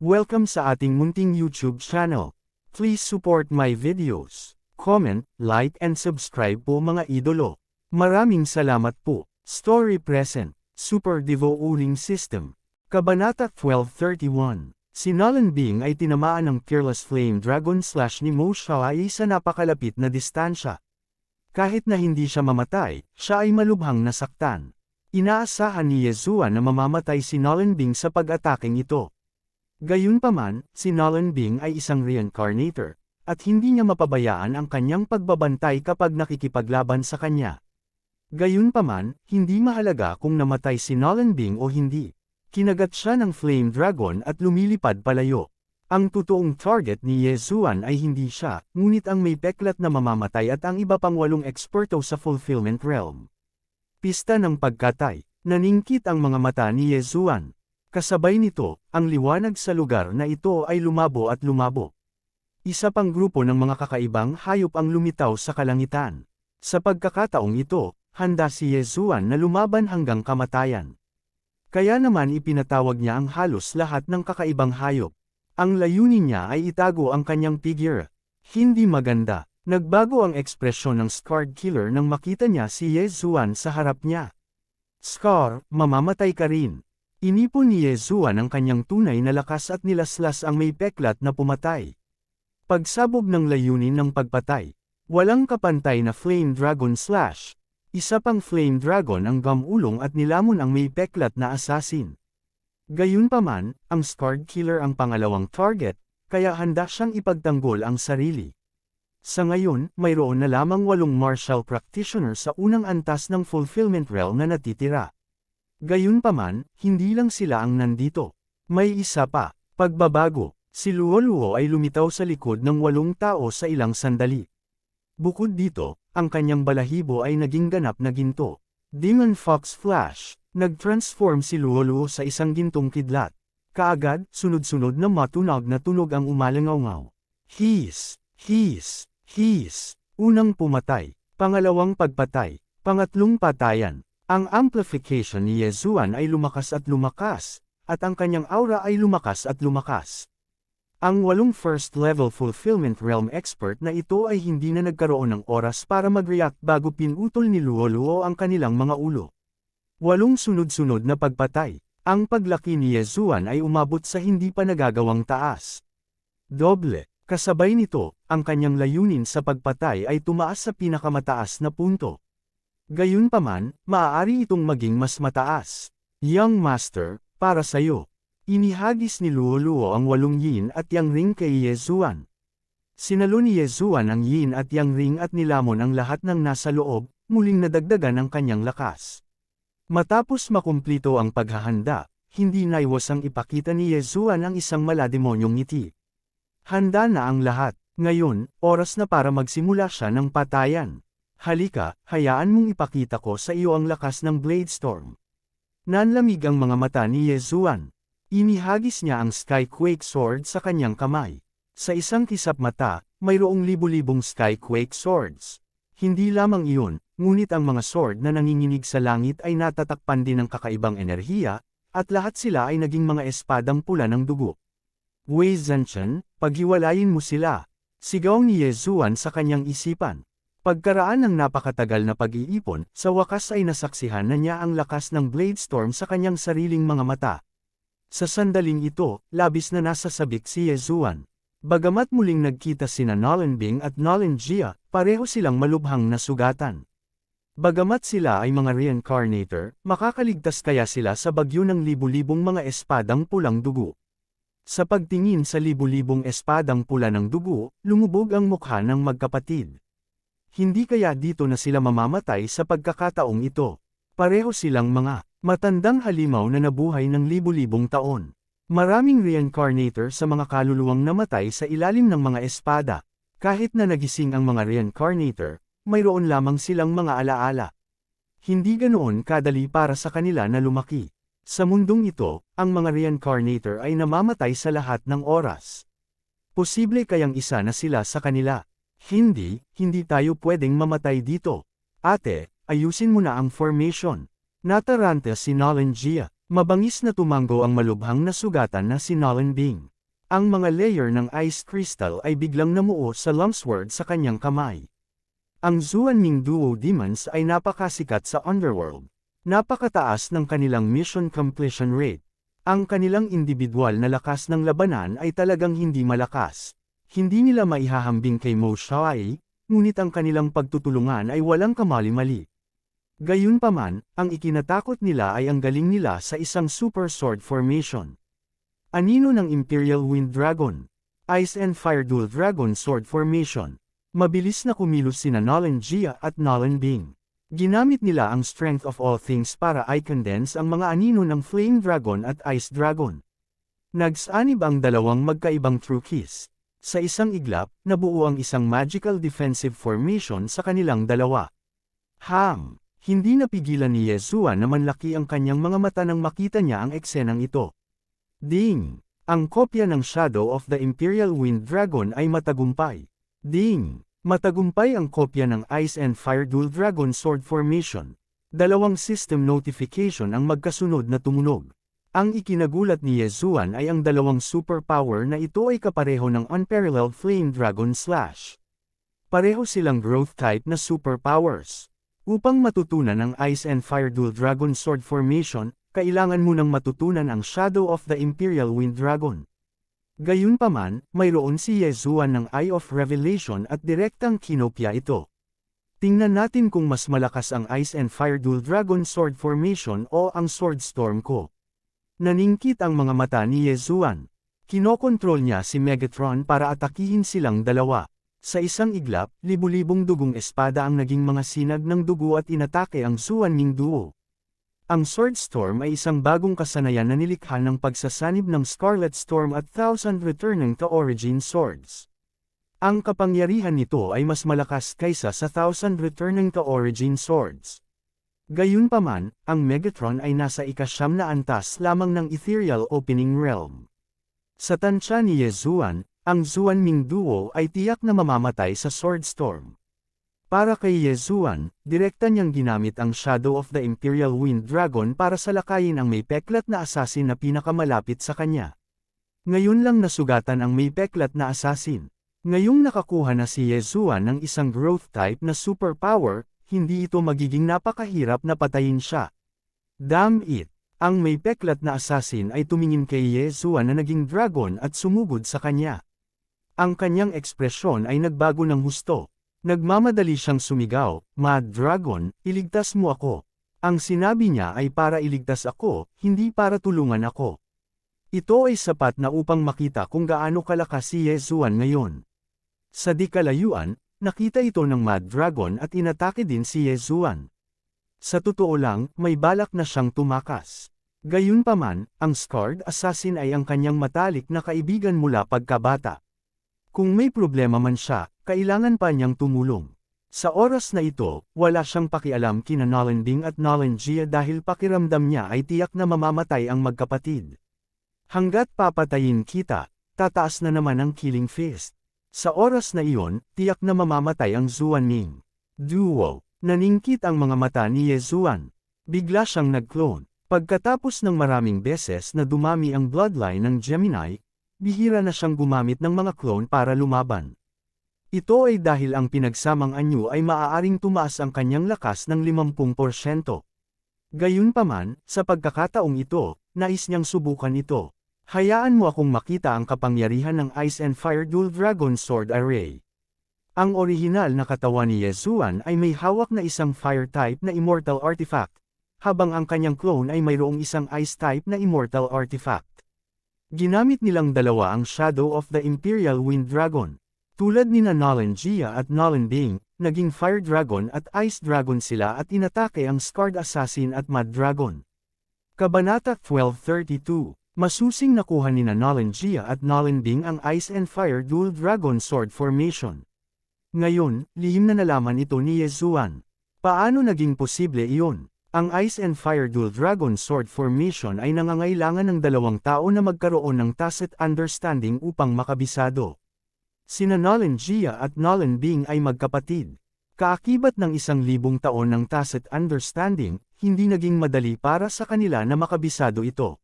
Welcome sa ating munting YouTube channel. Please support my videos. Comment, like and subscribe po mga idolo. Maraming salamat po. Story present. Super Devo Uling System. Kabanata 1231. Si Nolan Bing ay tinamaan ng Fearless Flame Dragon / ni Mo Xiaoai sa napakalapit na distansya. Kahit na hindi siya mamatay, siya ay malubhang nasaktan. Inaasahan ni Yezuan na mamamatay si Nolan Bing sa pag-ataking ito. Gayunpaman, si Nolan Bing ay isang reincarnator, at hindi niya mapabayaan ang kanyang pagbabantay kapag nakikipaglaban sa kanya. Gayunpaman, hindi mahalaga kung namatay si Nolan Bing o hindi. Kinagat siya ng Flame Dragon at lumilipad palayo. Ang totoong target ni Yezuan ay hindi siya, ngunit ang may peklat na mamamatay at ang iba pang 8 eksperto sa Fulfillment Realm. Pista ng pagkatay. Naningkit ang mga mata ni Yezuan. Kasabay nito, ang liwanag sa lugar na ito ay lumabo at lumabo. Isa pang grupo ng mga kakaibang hayop ang lumitaw sa kalangitan. Sa pagkakataong ito, handa si Yezuan na lumaban hanggang kamatayan. Kaya naman ipinatawag niya ang halos lahat ng kakaibang hayop. Ang layunin niya ay itago ang kanyang figure. Hindi maganda. Nagbago ang ekspresyon ng Scarred Killer nang makita niya si Yezuan sa harap niya. Scar, mamamatay ka rin. Inipon ni Yezuan ang kanyang tunay na lakas at nilaslas ang may peklat na pumatay. Pagsabog ng layunin ng pagpatay. Walang kapantay na Flame Dragon slash. Isa pang Flame Dragon ang gamulong at nilamon ang may peklat na assassin. Gayunpaman, ang Scarred Killer ang pangalawang target, kaya handa siyang ipagtanggol ang sarili. Sa ngayon, mayroon na lamang 8 martial practitioner sa unang antas ng Fulfillment Realm na natitira. Gayunpaman, hindi lang sila ang nandito. May isa pa, pagbabago. Si Luoluo ay lumitaw sa likod ng 8 tao sa ilang sandali. Bukod dito, ang kanyang balahibo ay naging ganap na ginto. Demon Fox Flash. Nag-transform si Luoluo sa isang gintong kidlat. Kaagad, sunod-sunod na matunog na tunog ang umalangaw-ngaw. Hiss, hiss, hiss. Unang pumatay, pangalawang pagpatay, pangatlong patayan. Ang amplification ni Yezuan ay lumakas at ang kanyang aura ay lumakas at lumakas. Ang 8 first-level Fulfillment Realm expert na ito ay hindi na nagkaroon ng oras para mag-react bago pinutol ni Luoluo ang kanilang mga ulo. 8 sunod-sunod na pagpatay. Ang paglaki ni Yezuan ay umabot sa hindi pa nagagawang taas. Doble. Kasabay nito, ang kanyang layunin sa pagpatay ay tumaas sa pinakamataas na punto. Gayunpaman, maaari itong maging mas mataas. Young Master, para sa'yo. Inihagis ni Luoluo ang 8 yin at yang ring kay Yezuan. Sinalo ni Yezuan ang yin at yang ring at nilamon ang lahat ng nasa loob, muling nadagdagan ang kanyang lakas. Matapos makumplito ang paghahanda, hindi naiwasang ipakita ni Yezuan ang isang malademonyong ngiti. Handa na ang lahat. Ngayon, oras na para magsimula siya ng patayan. Halika, hayaan mong ipakita ko sa iyo ang lakas ng Blade Storm. Nanlamig ang mga mata ni Yezuan. Inihagis niya ang Skyquake Sword sa kanyang kamay. Sa isang kisap mata, mayroong libu-libong Skyquake Swords. Hindi lamang iyon, ngunit ang mga sword na nanginginig sa langit ay natatakpan din ng kakaibang enerhiya, at lahat sila ay naging mga espadang pula ng dugo. Wei Zhenchen, paghiwalayin mo sila. Sigaw ni Yezuan sa kanyang isipan. Pagkaraan ng napakatagal na pag-iipon, sa wakas ay nasaksihan na niya ang lakas ng Blade Storm sa kanyang sariling mga mata. Sa sandaling ito, labis na nasasabik si Yezuan. Bagamat muling nagkita sina Nolan Bing at Nolan Jia, pareho silang malubhang nasugatan. Bagamat sila ay mga reincarnator, makakaligtas kaya sila sa bagyo ng libu-libong mga espadang pulang dugo. Sa pagtingin sa libu-libong espadang pula ng dugo, lumubog ang mukha ng magkapatid. Hindi kaya dito na sila mamamatay sa pagkakataong ito. Pareho silang mga matandang halimaw na nabuhay ng libu-libong taon. Maraming reincarnator sa mga kaluluwang namatay sa ilalim ng mga espada. Kahit na nagising ang mga reincarnator, mayroon lamang silang mga alaala. Hindi ganoon kadali para sa kanila na lumaki. Sa mundong ito, ang mga reincarnator ay namamatay sa lahat ng oras. Posible kayang isa na sila sa kanila. Hindi tayo pwedeng mamatay dito. Ate, ayusin mo na ang formation. Nataranta si Nolan Jia. Mabangis na tumango ang malubhang na sugatan na si Nolan Bing. Ang mga layer ng ice crystal ay biglang namuo sa Lumsword sa kanyang kamay. Ang Xuanming Duo Demons ay napakasikat sa Underworld. Napakataas ng kanilang mission completion rate. Ang kanilang individual na lakas ng labanan ay talagang hindi malakas. Hindi nila maihahambing kay Mo Xiaoai, ngunit ang kanilang pagtutulungan ay walang kamali-mali. Gayunpaman, ang ikinatakot nila ay ang galing nila sa isang Super Sword Formation. Anino ng Imperial Wind Dragon, Ice and Fire Dual Dragon Sword Formation. Mabilis na kumilos sina Nolan Jia at Nolan Bing. Ginamit nila ang Strength of All Things para i-condense ang mga anino ng Flame Dragon at Ice Dragon. Nagsanib ang dalawang magkaibang True Keys. Sa isang iglap, nabuo ang isang magical defensive formation sa kanilang dalawa. Hindi napigilan ni Yezuan na manlaki ang kanyang mga mata nang makita niya ang eksenang ito. Ding! Ang kopya ng Shadow of the Imperial Wind Dragon ay matagumpay. Ding! Matagumpay ang kopya ng Ice and Fire Dual Dragon Sword Formation. Dalawang system notification ang magkasunod na tumunog. Ang ikinagulat ni Yezuan ay ang dalawang superpower na ito ay kapareho ng Unparalleled Flame Dragon Slash. Pareho silang growth type na superpowers. Upang matutunan ang Ice and Fire Dual Dragon Sword Formation, kailangan mo nang matutunan ang Shadow of the Imperial Wind Dragon. Gayunpaman, mayroon si Yezuan ng Eye of Revelation at direktang kinopya ito. Tingnan natin kung mas malakas ang Ice and Fire Dual Dragon Sword Formation o ang Sword Storm ko. Naningkit ang mga mata ni Yezuan. Kinokontrol niya si Megatron para atakihin silang dalawa. Sa isang iglap, libu-libong dugong espada ang naging mga sinag ng dugo at inatake ang Xuanming Duo. Ang Sword Storm ay isang bagong kasanayan na nilikha ng pagsasanib ng Scarlet Storm at Thousand Returning to Origin Swords. Ang kapangyarihan nito ay mas malakas kaysa sa Thousand Returning to Origin Swords. Gayunpaman, ang Megatron ay nasa ika-9 na antas lamang ng Ethereal Opening Realm. Sa tansya ni Yezuan, ang Xuanming Duo ay tiyak na mamamatay sa Sword Storm. Para kay Yezuan, direkta niyang ginamit ang Shadow of the Imperial Wind Dragon para salakayin ang may peklat na assassin na pinakamalapit sa kanya. Ngayon lang nasugatan ang may peklat na assassin. Ngayong nakakuha na si Yezuan ng isang growth type na superpower, hindi ito magiging napakahirap na patayin siya. Damn it! Ang may peklat na assassin ay tumingin kay Yezuan na naging dragon at sumugod sa kanya. Ang kanyang ekspresyon ay nagbago ng husto. Nagmamadali siyang sumigaw, "Mad Dragon, iligtas mo ako." Ang sinabi niya ay para iligtas ako, hindi para tulungan ako. Ito ay sapat na upang makita kung gaano kalakas si Yezuan ngayon. Sa di kalayuan, nakita ito ng Mad Dragon at inatake din si Yezuan. Sa totoo lang, may balak na siyang tumakas. Gayunpaman, ang Scarred Assassin ay ang kanyang matalik na kaibigan mula pagkabata. Kung may problema man siya, kailangan pa niyang tumulong. Sa oras na ito, wala siyang pakialam kina Nolan Bing at Nolan Jia dahil pakiramdam niya ay tiyak na mamamatay ang magkapatid. Hanggat papatayin kita, tataas na naman ang killing fist. Sa oras na iyon, tiyak na mamamatay ang Xuanming Duo. Naningkit ang mga mata ni Yezuan. Bigla siyang nag-clone. Pagkatapos ng maraming beses na dumami ang bloodline ng Gemini, bihira na siyang gumamit ng mga clone para lumaban. Ito ay dahil ang pinagsamang anyo ay maaaring tumaas ang kanyang lakas ng 50%. Gayunpaman, sa pagkakataong ito, nais niyang subukan ito. Hayaan mo akong makita ang kapangyarihan ng Ice and Fire Dual Dragon Sword Array. Ang orihinal na katawan ni Yezuan ay may hawak na isang Fire type na Immortal Artifact, habang ang kanyang clone ay mayroong isang Ice type na Immortal Artifact. Ginamit nilang dalawa ang Shadow of the Imperial Wind Dragon. Tulad nina Nolan Jia at Nolan Bing, naging Fire Dragon at Ice Dragon sila at inatake ang Scarred Assassin at Mad Dragon. Kabanata 1232. Masusing nakuha nina Nolan Jia at Nolan Bing ang Ice and Fire Dual Dragon Sword Formation. Ngayon, lihim na nalaman ito ni Yezuan. Paano naging posible iyon? Ang Ice and Fire Dual Dragon Sword Formation ay nangangailangan ng dalawang tao na magkaroon ng tacit understanding upang makabisado. Sina Nolan Jia at Nolan Bing ay magkapatid. Kaakibat ng 1,000 taon ng tacit understanding, hindi naging madali para sa kanila na makabisado ito.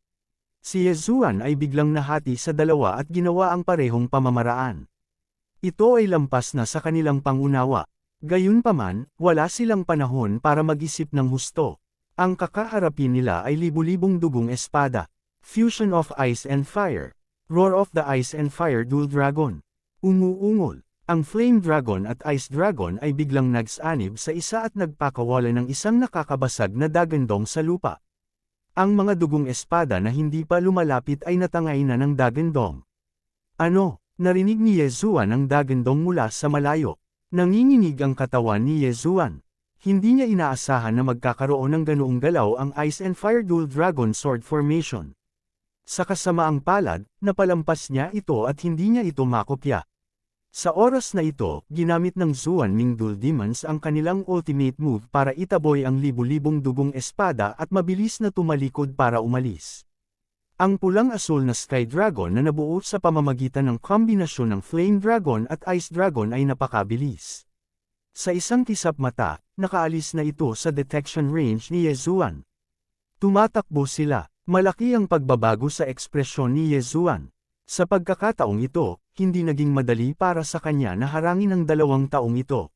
Si Yezuan ay biglang nahati sa dalawa at ginawa ang parehong pamamaraan. Ito ay lampas na sa kanilang pangunawa. Gayunpaman, wala silang panahon para mag-isip ng husto. Ang kakaharapin nila ay libu-libong dugong espada. Fusion of Ice and Fire. Roar of the Ice and Fire Dual Dragon. Umuungol. Ang Flame Dragon at Ice Dragon ay biglang nagsanib sa isa at nagpakawala ng isang nakakabasag na dagandong sa lupa. Ang mga dugong espada na hindi pa lumalapit ay natangay na ng dagandong. Ano? Narinig ni Yezuan ang dagandong mula sa malayo. Nanginginig ang katawan ni Yezuan. Hindi niya inaasahan na magkakaroon ng ganoong galaw ang Ice and Fire Dual Dragon Sword Formation. Sa kasamaang palad, napalampas niya ito at hindi niya ito makopya. Sa oras na ito, ginamit ng Zuan Ming Dual Demons ang kanilang ultimate move para itaboy ang libu-libong dugong espada at mabilis na tumalikod para umalis. Ang pulang-asul na Sky Dragon na nabuo sa pamamagitan ng kombinasyon ng Flame Dragon at Ice Dragon ay napakabilis. Sa isang kisap mata, nakaalis na ito sa detection range ni Yezuan. Tumatakbo sila. Malaki ang pagbabago sa ekspresyon ni Yezuan. Sa pagkakataong ito, hindi naging madali para sa kanya na harangin ang 2 taong ito.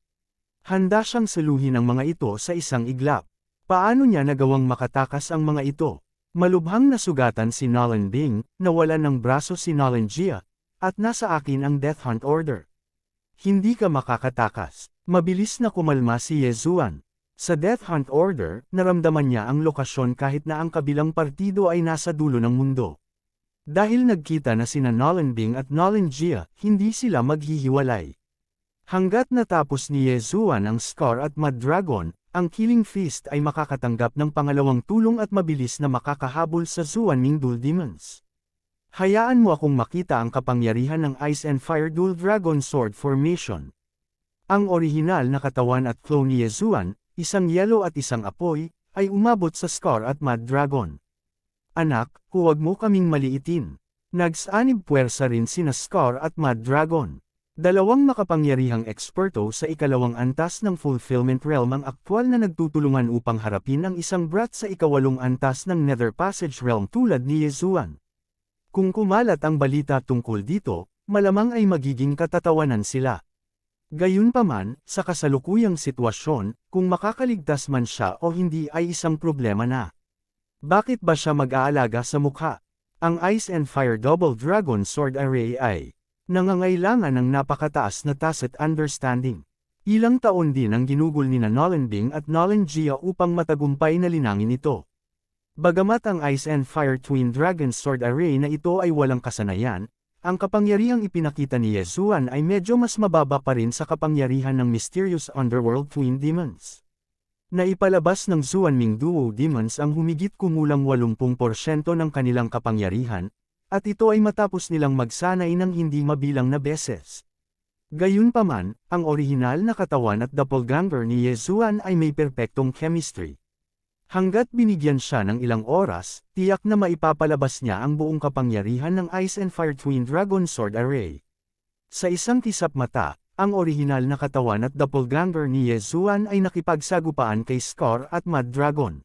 Handa siyang saluhin ang mga ito sa isang iglap. Paano niya nagawang makatakas ang mga ito? Malubhang nasugatan si Nolan Bing, nawalan ng braso si Nolan Jia, at nasa akin ang Death Hunt Order. Hindi ka makakatakas. Mabilis na kumalma si Yezuan. Sa Death Hunt Order, naramdaman niya ang lokasyon kahit na ang kabilang partido ay nasa dulo ng mundo. Dahil nagkita na sina Nolan Bing at Nolan Jia, hindi sila maghihiwalay. Hanggat natapos ni Yezuan ang Scar at Mud Dragon, ang Killing Feast ay makakatanggap ng pangalawang tulong at mabilis na makakahabol sa Zuan Ming Dual Demons. Hayaan mo akong makita ang kapangyarihan ng Ice and Fire Dual Dragon Sword Formation. Ang orihinal na katawan at flow ni Yezuan, isang yellow at isang apoy, ay umabot sa Scar at Mud Dragon. Anak, huwag mo kaming maliitin. Nagsanib puwersa rin sina Scar at Mud Dragon. 2 makapangyarihang eksperto sa ikalawang antas ng Fulfillment Realm ang aktwal na nagtutulungan upang harapin ang isang brat sa ikawalong antas ng Nether Passage Realm tulad ni Yezuan. Kung kumalat ang balita tungkol dito, malamang ay magiging katatawanan sila. Gayunpaman, sa kasalukuyang sitwasyon, kung makakaligtas man siya o hindi ay isang problema na. Bakit ba siya mag-aalaga sa mukha? Ang Ice and Fire Double Dragon Sword Array ay nangangailangan ng napakataas na tacit understanding. Ilang taon din ang ginugol ni Nolan Bing at Nolan Jia upang matagumpay na linangin ito. Bagamat ang Ice and Fire Twin Dragon Sword Array na ito ay walang kasanayan, ang kapangyarihang ipinakita ni Yezuan ay medyo mas mababa pa rin sa kapangyarihan ng Mysterious Underworld Twin Demons. Naipalabas ng Zuan Ming Duo Demons ang humigit kumulang 80% ng kanilang kapangyarihan, at ito ay matapos nilang magsanay ng hindi mabilang na beses. Gayunpaman, ang orihinal na katawan at doppelganger ni Yezuan ay may perpektong chemistry. Hanggat binigyan siya ng ilang oras, tiyak na maipapalabas niya ang buong kapangyarihan ng Ice and Fire Twin Dragon Sword Array. Sa isang kisap mata, ang orihinal na katawan at doppelganger ni Yezuan ay nakipagsagupaan kay Scar at Mud Dragon.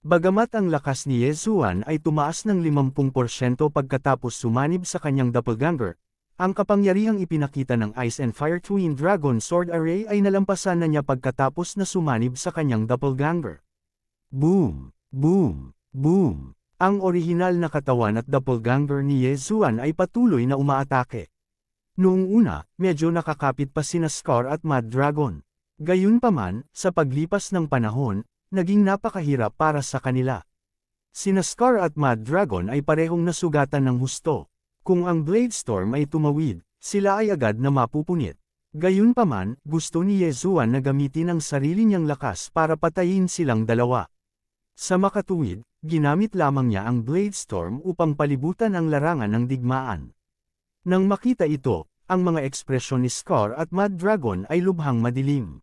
Bagamat ang lakas ni Yezuan ay tumaas ng 50% pagkatapos sumanib sa kanyang doppelganger, ang kapangyarihang ipinakita ng Ice and Fire Twin Dragon Sword Array ay nalampasan na niya pagkatapos na sumanib sa kanyang doppelganger. Boom! Boom! Boom! Ang orihinal na katawan at doppelganger ni Yezuan ay patuloy na umaatake. Noong una, medyo nakakapit pa sina Scar at Mud Dragon. Gayunpaman, sa paglipas ng panahon, naging napakahirap para sa kanila. Sina Scar at Mud Dragon ay parehong nasugatan ng husto. Kung ang Blade Storm ay tumawid, sila ay agad na mapupunit. Gayunpaman, gusto ni Yezuan na gamitin ang sarili niyang lakas para patayin silang dalawa. Sa makatuwid, ginamit lamang niya ang Blade Storm upang palibutan ang larangan ng digmaan. Nang makita ito, ang mga ekspresyon ni Scar at Mud Dragon ay lubhang madilim.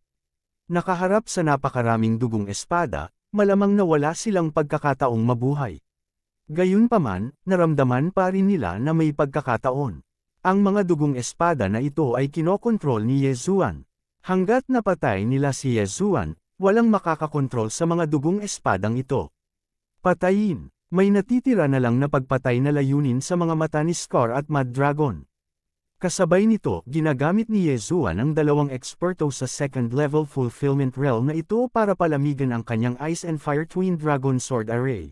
Nakaharap sa napakaraming dugong espada, malamang nawala silang pagkakataong mabuhay. Gayunpaman, naramdaman pa rin nila na may pagkakataon. Ang mga dugong espada na ito ay kinokontrol ni Yezuan. Hanggat napatay nila si Yezuan, walang makakakontrol sa mga dugong espadang ito. Patayin. May natitira na lang na pagpatay na layunin sa mga mata ni Scar at Mad Dragon. Kasabay nito, ginagamit ni Yezuan ang dalawang eksperto sa second-level fulfillment realm na ito para palamigan ang kanyang Ice and Fire Twin Dragon Sword Array.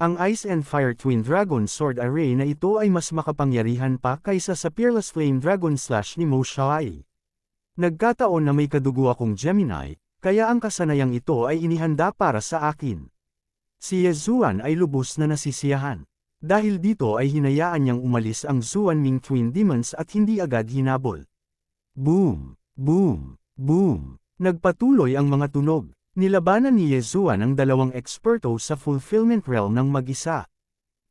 Ang Ice and Fire Twin Dragon Sword Array na ito ay mas makapangyarihan pa kaysa sa Peerless Flame Dragon Slash ni Mo Xiaoai. Nagkataon na may kadugo akong Gemini, kaya ang kasanayang ito ay inihanda para sa akin. Si Yezuan ay lubos na nasisiyahan. Dahil dito ay hinayaan niyang umalis ang Zuanming Twin Demons at hindi agad hinabol. Boom! Boom! Boom! Nagpatuloy ang mga tunog. Nilabanan ni Yezuan ang dalawang eksperto sa fulfillment realm ng mag-isa.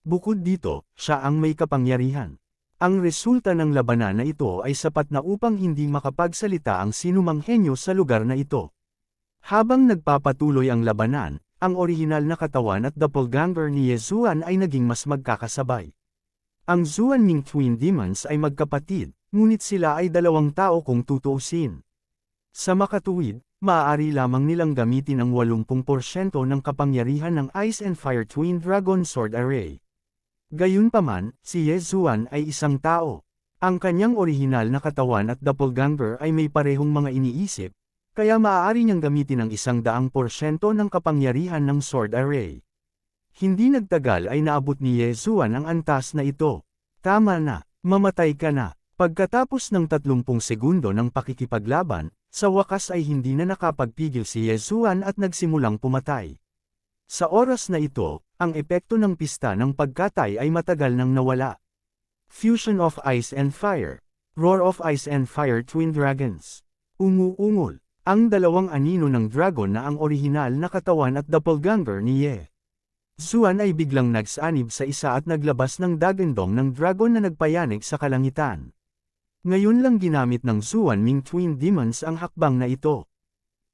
Bukod dito, siya ang may kapangyarihan. Ang resulta ng labanan na ito ay sapat na upang hindi makapagsalita ang sinumang henyo sa lugar na ito. Habang nagpapatuloy ang labanan, ang orihinal na katawan at doppelganger ni Yezuan ay naging mas magkakasabay. Ang Zuanming Twin Demons ay magkapatid, ngunit sila ay dalawang tao kung tutuusin. Sa makatuwid, maaari lamang nilang gamitin ang 80% ng kapangyarihan ng Ice and Fire Twin Dragon Sword Array. Gayunpaman, si Yezuan ay isang tao. Ang kanyang orihinal na katawan at doppelganger ay may parehong mga iniisip, kaya maaari niyang gamitin ang 100% ng kapangyarihan ng Sword Array. Hindi nagtagal ay naabot ni Yezuan ang antas na ito. Tama na, mamatay ka na. Pagkatapos ng 30 segundo ng pakikipaglaban, sa wakas ay hindi na nakapagpigil si Yezuan at nagsimulang pumatay. Sa oras na ito, ang epekto ng pista ng pagkatay ay matagal nang nawala. Fusion of Ice and Fire. Roar of Ice and Fire Twin Dragons. Umuungol. Ang dalawang anino ng dragon na ang orihinal na katawan at doppelganger ni Yezuan ay biglang nagsanib sa isa at naglabas ng dagandong ng dragon na nagpayanig sa kalangitan. Ngayon lang ginamit ng Zuanming Twin Demons ang hakbang na ito.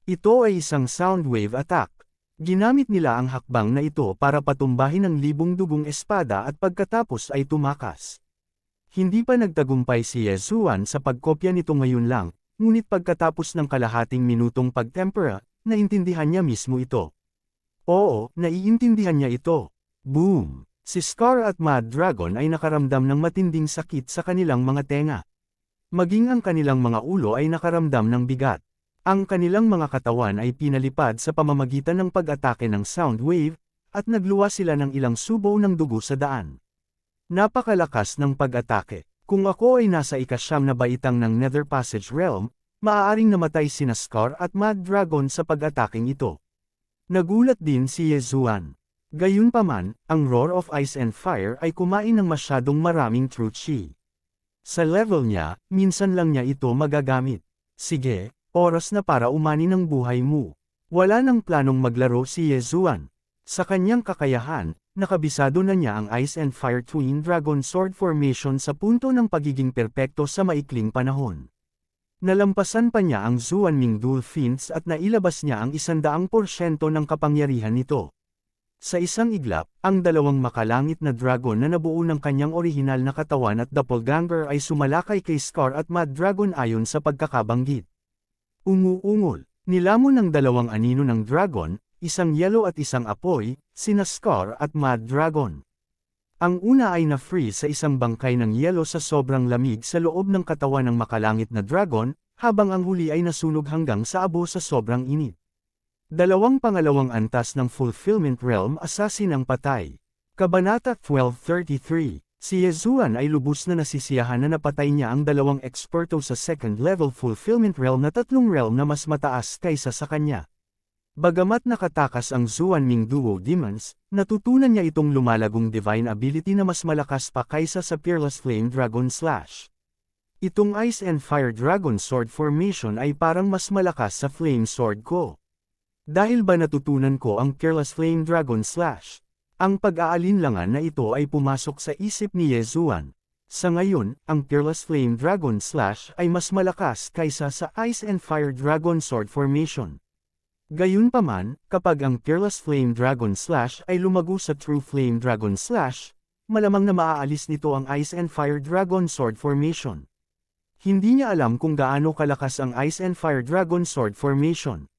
Ito ay isang sound wave attack. Ginamit nila ang hakbang na ito para patumbahin ang libong dugong espada at pagkatapos ay tumakas. Hindi pa nagtagumpay si Yezuan sa pagkopya nito ngayon lang. Ngunit pagkatapos ng kalahating minutong pagtempera, naintindihan niya mismo ito. Oo, naiintindihan niya ito. Boom! Si Scar at Mad Dragon ay nakaramdam ng matinding sakit sa kanilang mga tenga. Maging ang kanilang mga ulo ay nakaramdam ng bigat. Ang kanilang mga katawan ay pinalipad sa pamamagitan ng pag-atake ng sound wave, at nagluwa sila ng ilang subo ng dugo sa daan. Napakalakas ng pag-atake. Kung ako ay nasa ikasyam na baitang ng Nether Passage Realm, maaaring namatay sina Scar at Mad Dragon sa pag-ataking ito. Nagulat din si Yezuan. Gayunpaman, ang Roar of Ice and Fire ay kumain ng masyadong maraming Truth Chi. Sa level niya, minsan lang niya ito magagamit. Sige, oras na para umani ng buhay mo. Wala nang planong maglaro si Yezuan. Sa kanyang kakayahan, nakabisado na niya ang Ice and Fire Twin Dragon Sword Formation sa punto ng pagiging perpekto sa maikling panahon. Nalampasan pa niya ang Zuanming Dual Fiends at nailabas niya ang 100% ng kapangyarihan nito. Sa isang iglap, ang dalawang makalangit na dragon na nabuo ng kanyang orihinal na katawan at doppelganger ay sumalakay kay Scar at Mad Dragon ayon sa pagkakabanggit. Umuungol, nilamon ng dalawang anino ng dragon, isang yellow at isang apoy, sina Scar at Mad Dragon. Ang una ay na-freeze sa isang bangkay ng yelo sa sobrang lamig sa loob ng katawan ng makalangit na dragon, habang ang huli ay nasunog hanggang sa abo sa sobrang init. Dalawang pangalawang antas ng Fulfillment Realm Assassin ang patay. Kabanata 1233. Si Yezuan ay lubos na nasisiyahan na napatay niya ang dalawang eksperto sa second-level Fulfillment Realm na tatlong realm na mas mataas kaysa sa kanya. Bagamat nakatakas ang Zuanming Duo Demons, natutunan niya itong lumalagong divine ability na mas malakas pa kaysa sa Peerless Flame Dragon Slash. Itong Ice and Fire Dragon Sword Formation ay parang mas malakas sa Flame Sword ko. Dahil ba natutunan ko ang Peerless Flame Dragon Slash? Ang pag-aalinlangan na ito ay pumasok sa isip ni Yezuan. Sa ngayon, ang Peerless Flame Dragon Slash ay mas malakas kaysa sa Ice and Fire Dragon Sword Formation. Gayunpaman, kapag ang Peerless Flame Dragon Slash ay lumago sa True Flame Dragon Slash, malamang na maaalis nito ang Ice and Fire Dragon Sword Formation. Hindi niya alam kung gaano kalakas ang Ice and Fire Dragon Sword Formation.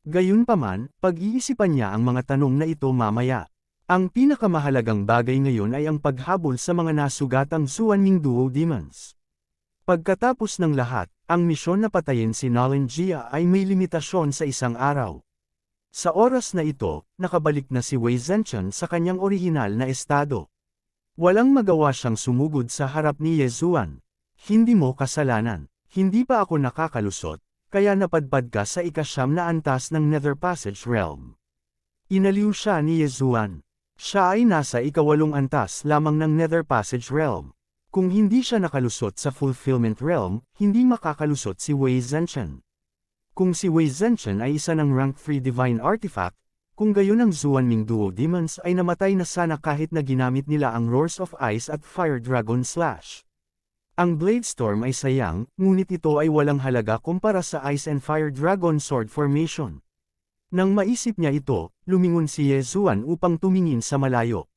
Gayunpaman, pag-iisipan niya ang mga tanong na ito mamaya. Ang pinakamahalagang bagay ngayon ay ang paghabol sa mga nasugatang Xuanming Duo Demons. Pagkatapos ng lahat, ang misyon na patayin si Nolan Jia ay may limitasyon sa isang araw. Sa oras na ito, nakabalik na si Wei Zhenchen sa kanyang orihinal na estado. Walang magawa siyang sumugod sa harap ni Ye Zuan. Hindi mo kasalanan. Hindi pa ako nakakalusot, kaya napadpad ka sa ika-9 na antas ng Nether Passage Realm. Inaliw siya ni Ye Zuan. Siya ay nasa ika-8 antas lamang ng Nether Passage Realm. Kung hindi siya nakalusot sa Fulfillment Realm, hindi makakalusot si Wei Zhenchen. Kung si Wei Zhenchen ay isa ng rank 3 Divine Artifact, kung gayon ang Xuanming Duo Demons ay namatay na sana kahit na ginamit nila ang Roars of Ice at Fire Dragon Slash. Ang Blade Storm ay sayang, ngunit ito ay walang halaga kumpara sa Ice and Fire Dragon Sword Formation. Nang maisip niya ito, lumingon si Ye Zuan upang tumingin sa malayo.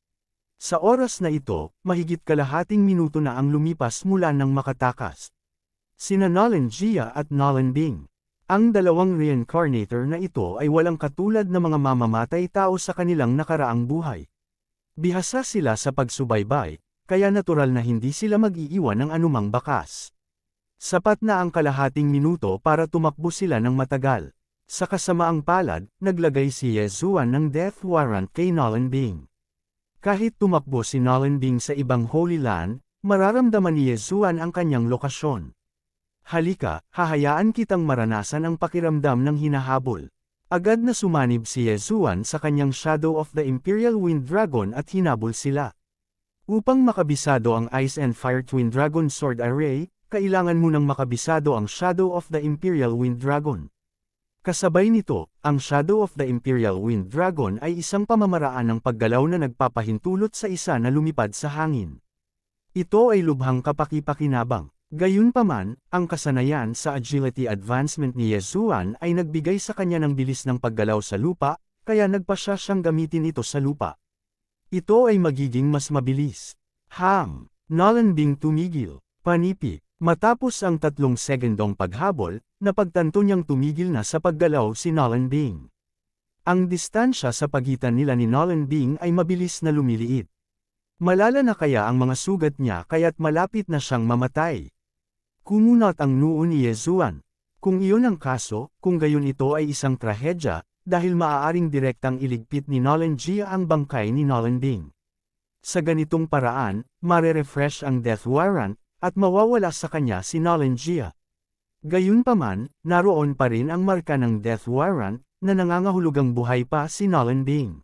Sa oras na ito, mahigit kalahating minuto na ang lumipas mula nang makatakas. Sina Nolan Jia at Nolan Bing. Ang dalawang reincarnator na ito ay walang katulad na mga mamamatay tao sa kanilang nakaraang buhay. Bihasa sila sa pagsubaybay, kaya natural na hindi sila mag-iiwan ng anumang bakas. Sapat na ang kalahating minuto para tumakbo sila ng matagal. Sa kasamaang palad, naglagay si Ye Zuan ng death warrant kay Nolan Bing. Kahit tumakbo si Nolan Bing sa ibang Holy Land, mararamdaman ni Ye Zuan ang kanyang lokasyon. Halika, hahayaan kitang maranasan ang pakiramdam ng hinahabol. Agad na sumanib si Ye Zuan sa kanyang Shadow of the Imperial Wind Dragon at hinabol sila. Upang makabisado ang Ice and Fire Twin Dragon Sword Array, kailangan mo nang makabisado ang Shadow of the Imperial Wind Dragon. Kasabay nito, ang Shadow of the Imperial Wind Dragon ay isang pamamaraan ng paggalaw na nagpapahintulot sa isa na lumipad sa hangin. Ito ay lubhang kapaki-pakinabang. Gayunpaman, ang kasanayan sa agility advancement ni Ye Zuan ay nagbigay sa kanya ng bilis ng paggalaw sa lupa, kaya nagpasya siyang gamitin ito sa lupa. Ito ay magiging mas mabilis. Nolan Bing tumigil. Panipi. Matapos ang 3 segundong paghabol, napagtanto niyang tumigil na sa paggalaw si Nolan Bing. Ang distansya sa pagitan nila ni Nolan Bing ay mabilis na lumiliit. Malala na kaya ang mga sugat niya kaya't malapit na siyang mamatay. Kumunat ang noo ni Ye Zuan. Kung iyon ang kaso, kung gayon ito ay isang trahedya, dahil maaaring direktang iligpit ni Nolan Jia ang bangkay ni Nolan Bing. Sa ganitong paraan, mare-refresh ang death warrant, at mawawala sa kanya si Nolan Jia. Gayunpaman, naroon pa rin ang marka ng death warrant, na nangangahulugang buhay pa si Nolan Bing.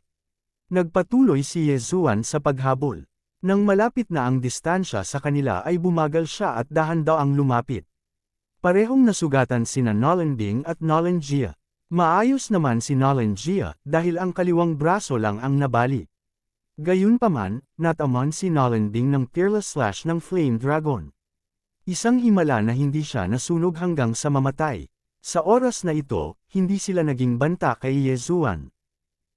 Nagpatuloy si Ye Zuan sa paghabol. Nang malapit na ang distansya sa kanila ay bumagal siya at dahan-daang lumapit. Parehong nasugatan sina Nolan Bing at Nolan Jia. Maayos naman si Nolan Jia dahil ang kaliwang braso lang ang nabali. Gayunpaman, nataman si Nolan Bing ng Fearless Slash ng Flame Dragon. Isang himala na hindi siya nasunog hanggang sa mamatay. Sa oras na ito, hindi sila naging banta kay Ye Zuan.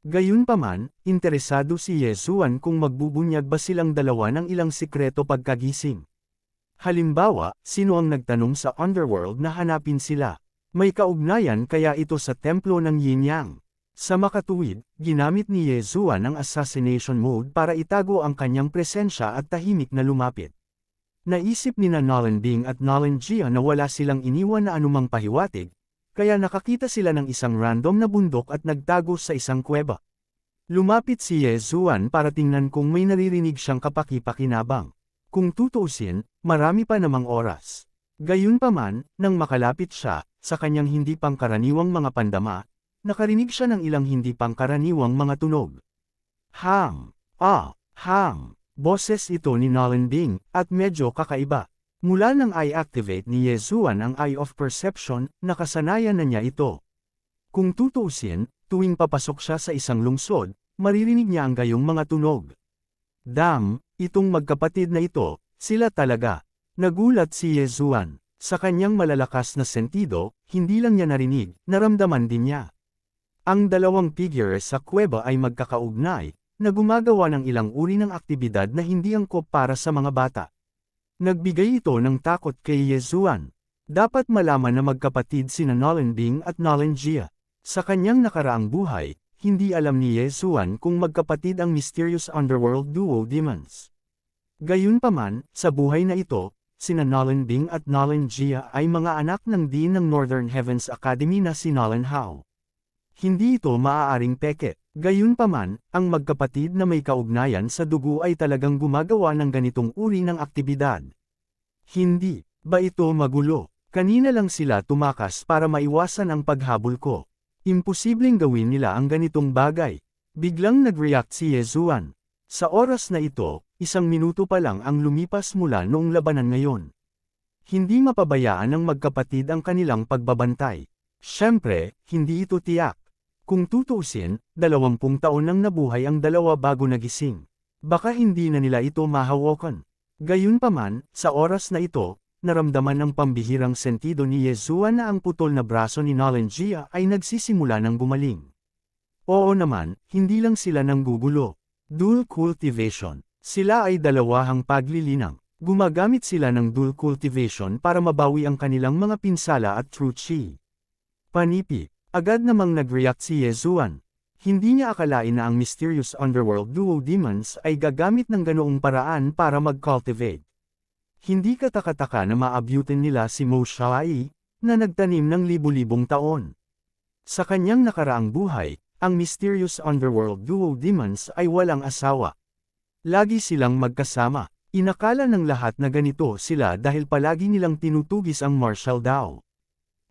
Gayunpaman, interesado si Ye Zuan kung magbubunyag ba silang dalawa ng ilang sikreto pagkagising. Halimbawa, sino ang nagtanong sa Underworld na hanapin sila? May kaugnayan kaya ito sa templo ng Yin Yang. Sa makatuwid, ginamit ni Ye Zuan ang assassination mode para itago ang kanyang presensya at tahimik na lumapit. Naisip ni Nolan Bing at Nolan Jia na wala silang iniwan na anumang pahiwatig, kaya nakakita sila ng isang random na bundok at nagtago sa isang kuweba. Lumapit si Ye Zuan para tingnan kung may naririnig siyang kapaki-pakinabang. Kung tutuusin, marami pa namang oras. Gayunpaman, nang makalapit siya, sa kanyang hindi pangkaraniwang mga pandama, nakarinig siya ng ilang hindi pangkaraniwang mga tunog. Boses ito ni Nolan Bing, at medyo kakaiba. Mula nang i-activate ni Ye Zuan ang Eye of Perception, nakasanayan na niya ito. Kung tutuusin, tuwing papasok siya sa isang lungsod, maririnig niya ang gayong mga tunog. Itong magkapatid na ito, sila talaga. Nagulat si Ye Zuan. Sa kanyang malalakas na sentido, hindi lang niya narinig, naramdaman din niya. Ang dalawang figure sa kuweba ay magkakaugnay, na gumagawa ng ilang uri ng aktibidad na hindi angkop para sa mga bata. Nagbigay ito ng takot kay Ye Zuan. Dapat malaman na magkapatid sina Nolan Bing at Nolan Jia. Sa kanyang nakaraang buhay, hindi alam ni Ye Zuan kung magkapatid ang mysterious underworld duo demons. Gayunpaman, sa buhay na ito, sina Nolan Bing at Nolan Jia ay mga anak ng Dean ng Northern Heavens Academy na si Nolan Hao. Hindi ito maaaring peke. Gayunpaman, ang magkapatid na may kaugnayan sa dugo ay talagang gumagawa ng ganitong uri ng aktibidad. Hindi ba ito magulo? Kanina lang sila tumakas para maiwasan ang paghabol ko. Imposibleng gawin nila ang ganitong bagay. Biglang nag-react si Ye Zuan. Sa oras na ito, 1 minuto pa lang ang lumipas mula noong labanan ngayon. Hindi mapabayaan ng magkapatid ang kanilang pagbabantay. Siyempre, hindi ito tiyak. Kung tutuusin, 20 taon nang nabuhay ang dalawa bago nagising. Baka hindi na nila ito mahawakan. Gayunpaman, sa oras na ito, naramdaman ng pambihirang sentido ni Ye Zuan na ang putol na braso ni Nolan Jia ay nagsisimula ng gumaling. Oo naman, hindi lang sila nanggugulo. Dual cultivation. Sila ay dalawahang paglilinang. Gumagamit sila ng dual cultivation para mabawi ang kanilang mga pinsala at true chi. Panipi. Agad namang nag-react si Ye Zuan. Hindi niya akalain na ang mysterious underworld duo demons ay gagamit ng ganoong paraan para mag-cultivate. Hindi katakataka na maabutin nila si Mo Xiaoyi, na nagtanim ng libu-libong taon. Sa kanyang nakaraang buhay, ang mysterious underworld duo demons ay walang asawa. Lagi silang magkasama. Inakala ng lahat na ganito sila dahil palagi nilang tinutugis ang martial Dao.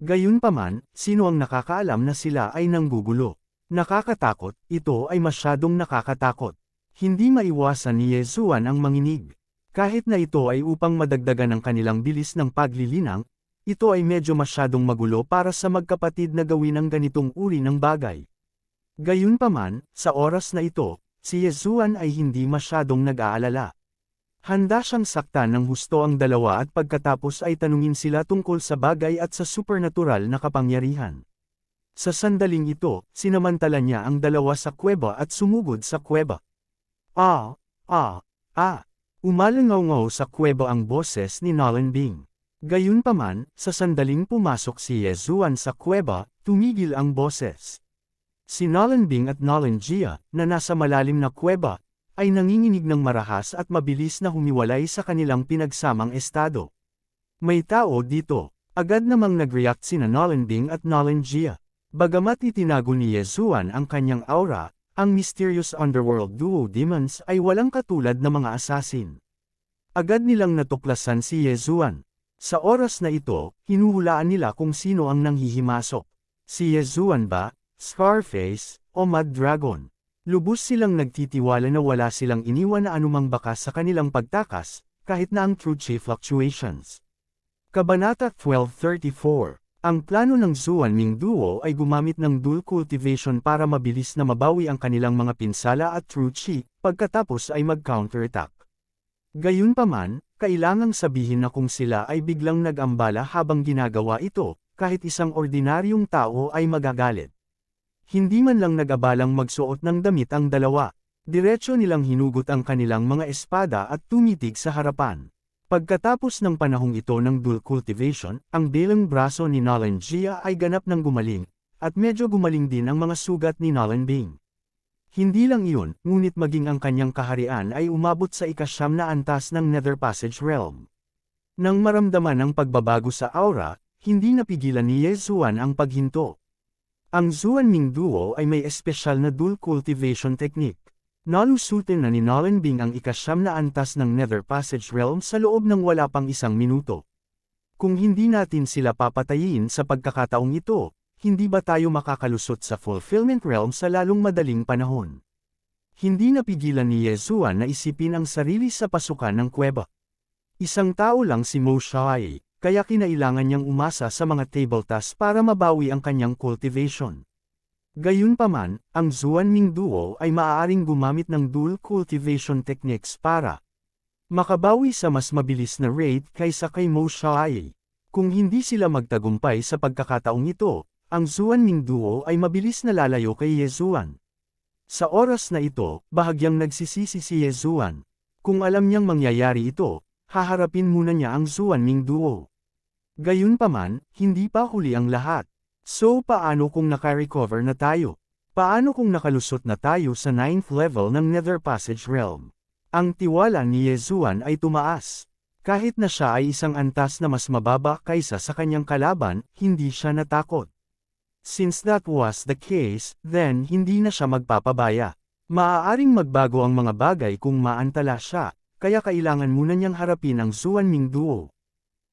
Gayunpaman, sino ang nakakaalam na sila ay nanggugulo? Nakakatakot, ito ay masyadong nakakatakot. Hindi maiwasan ni Ye Zuan ang manginig. Kahit na ito ay upang madagdagan ang kanilang bilis ng paglilinang, ito ay medyo masyadong magulo para sa magkapatid na gawin ang ganitong uri ng bagay. Gayunpaman, sa oras na ito, si Ye Zuan ay hindi masyadong nag-aalala. Handa siyang saktan ng husto ang dalawa at pagkatapos ay tanungin sila tungkol sa bagay at sa supernatural na kapangyarihan. Sa sandaling ito, sinamantala niya ang dalawa sa kuweba at sumugod sa kuweba. Umalangaw-ngaw sa kuweba ang boses ni Nolan Bing. Gayunpaman, sa sandaling pumasok si Ye Zuan sa kuweba, tumigil ang boses. Si Nolan Bing at Nolan Jia, na nasa malalim na kuweba, ay nanginginig ng marahas at mabilis na humiwalay sa kanilang pinagsamang estado. May tao dito. Agad namang nag-react sina Nolan Bing at Nolan Jia. Bagamat itinago ni Ye Zuan ang kanyang aura, ang mysterious underworld duo demons ay walang katulad na mga assassin. Agad nilang natuklasan si Ye Zuan. Sa oras na ito, hinuhulaan nila kung sino ang nanghihimasok. Si Ye Zuan ba, Scarface, o Mad Dragon? Lubos silang nagtitiwala na wala silang iniwan na anumang bakas sa kanilang pagtakas, kahit na ang true chi fluctuations. Kabanata 1234. Ang plano ng Zuan-Ming duo ay gumamit ng dual cultivation para mabilis na mabawi ang kanilang mga pinsala at true chi, pagkatapos ay mag-counterattack. Gayunpaman, kailangang sabihin na kung sila ay biglang nag-ambala habang ginagawa ito, kahit isang ordinaryong tao ay magagalit. Hindi man lang nag-abalang magsuot ng damit ang dalawa. Diretso nilang hinugot ang kanilang mga espada at tumitig sa harapan. Pagkatapos ng panahong ito ng dual cultivation, ang bilang braso ni Nolan Jia ay ganap ng gumaling, at medyo gumaling din ang mga sugat ni Nolan Bing. Hindi lang iyon, ngunit maging ang kanyang kaharian ay umabot sa ika-9 na antas ng Nether Passage Realm. Nang maramdaman ang pagbabago sa aura, hindi napigilan ni Ye Zuan ang paghinto. Ang Zuan-Ming duo ay may espesyal na dual cultivation technique. Nalusutin na ni Nolan Bing ang ika-9 na antas ng Nether Passage Realm sa loob ng wala pang 1 minuto. Kung hindi natin sila papatayin sa pagkakataong ito, hindi ba tayo makakalusot sa Fulfillment Realm sa lalong madaling panahon? Hindi napigilan ni Ye Zuan na isipin ang sarili sa pasukan ng kuweba. Isang tao lang si Mo Xiaoyi, kaya kinailangan niyang umasa sa mga table tasks para mabawi ang kanyang cultivation. Gayunpaman, ang Zuan-Ming duo ay maaaring gumamit ng dual cultivation techniques para makabawi sa mas mabilis na rate kaysa kay Mo Xiaoyi. Kung hindi sila magtagumpay sa pagkakataong ito, ang Zuan-Ming duo ay mabilis na lalayo kay Ye Zuan. Sa oras na ito, bahagyang nagsisisi si Ye Zuan. Kung alam niyang mangyayari ito, haharapin muna niya ang Zuan-Ming duo. Gayunpaman, hindi pa huli ang lahat. So paano kung naka-recover na tayo? Paano kung nakalusot na tayo sa 9th level ng Nether Passage Realm? Ang tiwala ni Yezuan ay tumaas. Kahit na siya ay isang antas na mas mababa kaysa sa kanyang kalaban, hindi siya natakot. Since that was the case, then hindi na siya magpapabaya. Maaaring magbago ang mga bagay kung maantala siya, kaya kailangan muna niyang harapin ang Zuanming Duo.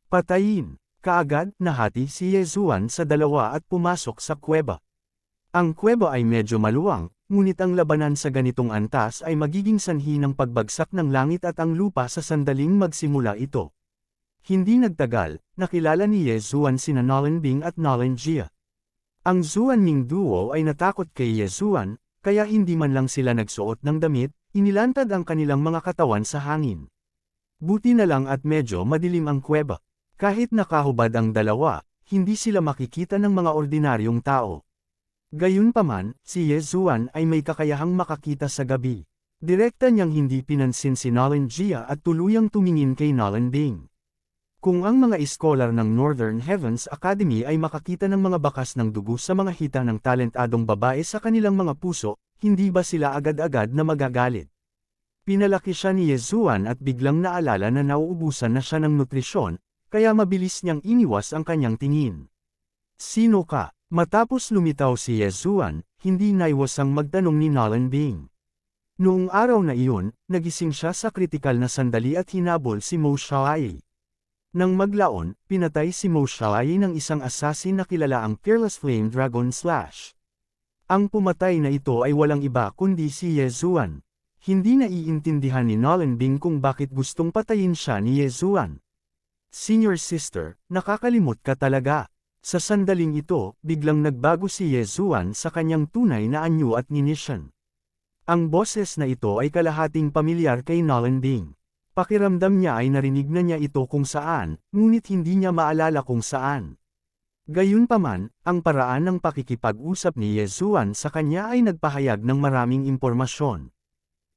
Patayin. Kaagad, nahati si Yezuan sa dalawa at pumasok sa kuweba. Ang kuweba ay medyo maluwang, ngunit ang labanan sa ganitong antas ay magiging sanhi ng pagbagsak ng langit at ang lupa sa sandaling magsimula ito. Hindi nagtagal, nakilala ni Yezuan sina Nolenbing at Nolenjia. Ang Zuanming Duo ay natakot kay Yezuan, kaya hindi man lang sila nagsuot ng damit, inilantad ang kanilang mga katawan sa hangin. Buti na lang at medyo madilim ang kuweba. Kahit nakahubad ang dalawa, hindi sila makikita ng mga ordinaryong tao. Gayunpaman, si Yezuan ay may kakayahang makakita sa gabi. Direkta niyang hindi pinansin si Nolenjia at tuluyang tumingin kay Nolenbing. Kung ang mga iskolar ng Northern Heavens Academy ay makakita ng mga bakas ng dugo sa mga hita ng talentadong babae sa kanilang mga puso, hindi ba sila agad-agad na magagalit? Pinalaki siya ni Yezuan at biglang naalala na nauubusan na siya ng nutrisyon, kaya mabilis niyang iniwas ang kanyang tingin. Sino ka? Matapos lumitaw si Yezuan, hindi naiwasang magtanong ni Nolenbing. Noong araw na iyon, nagising siya sa kritikal na sandali at hinabol si Mo Xiaoyi. Nang maglaon, pinatay si Mo Xiaoyi ng isang assassin na kilala ang Fearless Flame Dragon Slash. Ang pumatay na ito ay walang iba kundi si Yezuan. Hindi naiintindihan ni Nolenbing kung bakit gustong patayin siya ni Yezuan. Senior sister, nakakalimot ka talaga. Sa sandaling ito, biglang nagbago si Yezuan sa kanyang tunay na anyo at ninisyon. Ang boses na ito ay kalahating pamilyar kay Nolenbing. Pakiramdam niya ay narinig na niya ito kung saan, ngunit hindi niya maalala kung saan. Gayunpaman, ang paraan ng pakikipag-usap ni Yezuan sa kanya ay nagpahayag ng maraming impormasyon.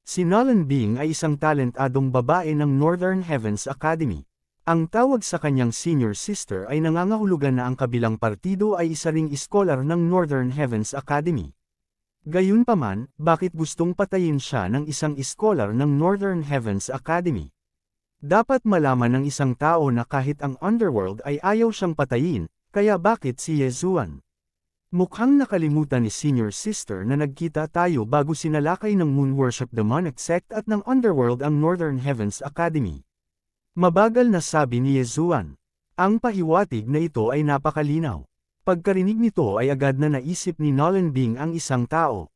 Si Nolenbing ay isang talentadong babae ng Northern Heavens Academy. Ang tawag sa kanyang senior sister ay nangangahulugan na ang kabilang partido ay isa ring iskolar ng Northern Heavens Academy. Gayunpaman, bakit gustong patayin siya ng isang iskolar ng Northern Heavens Academy? Dapat malaman ng isang tao na kahit ang Underworld ay ayaw siyang patayin, kaya bakit si Yezuan? Mukhang nakalimutan ni senior sister na nagkita tayo bago sinalakay ng Moon Worship Demonic Sect at ng Underworld ang Northern Heavens Academy. Mabagal na sabi ni Yezuan. Ang pahiwatig na ito ay napakalinaw. Pagkarinig nito ay agad na naisip ni Nolenbing ang isang tao.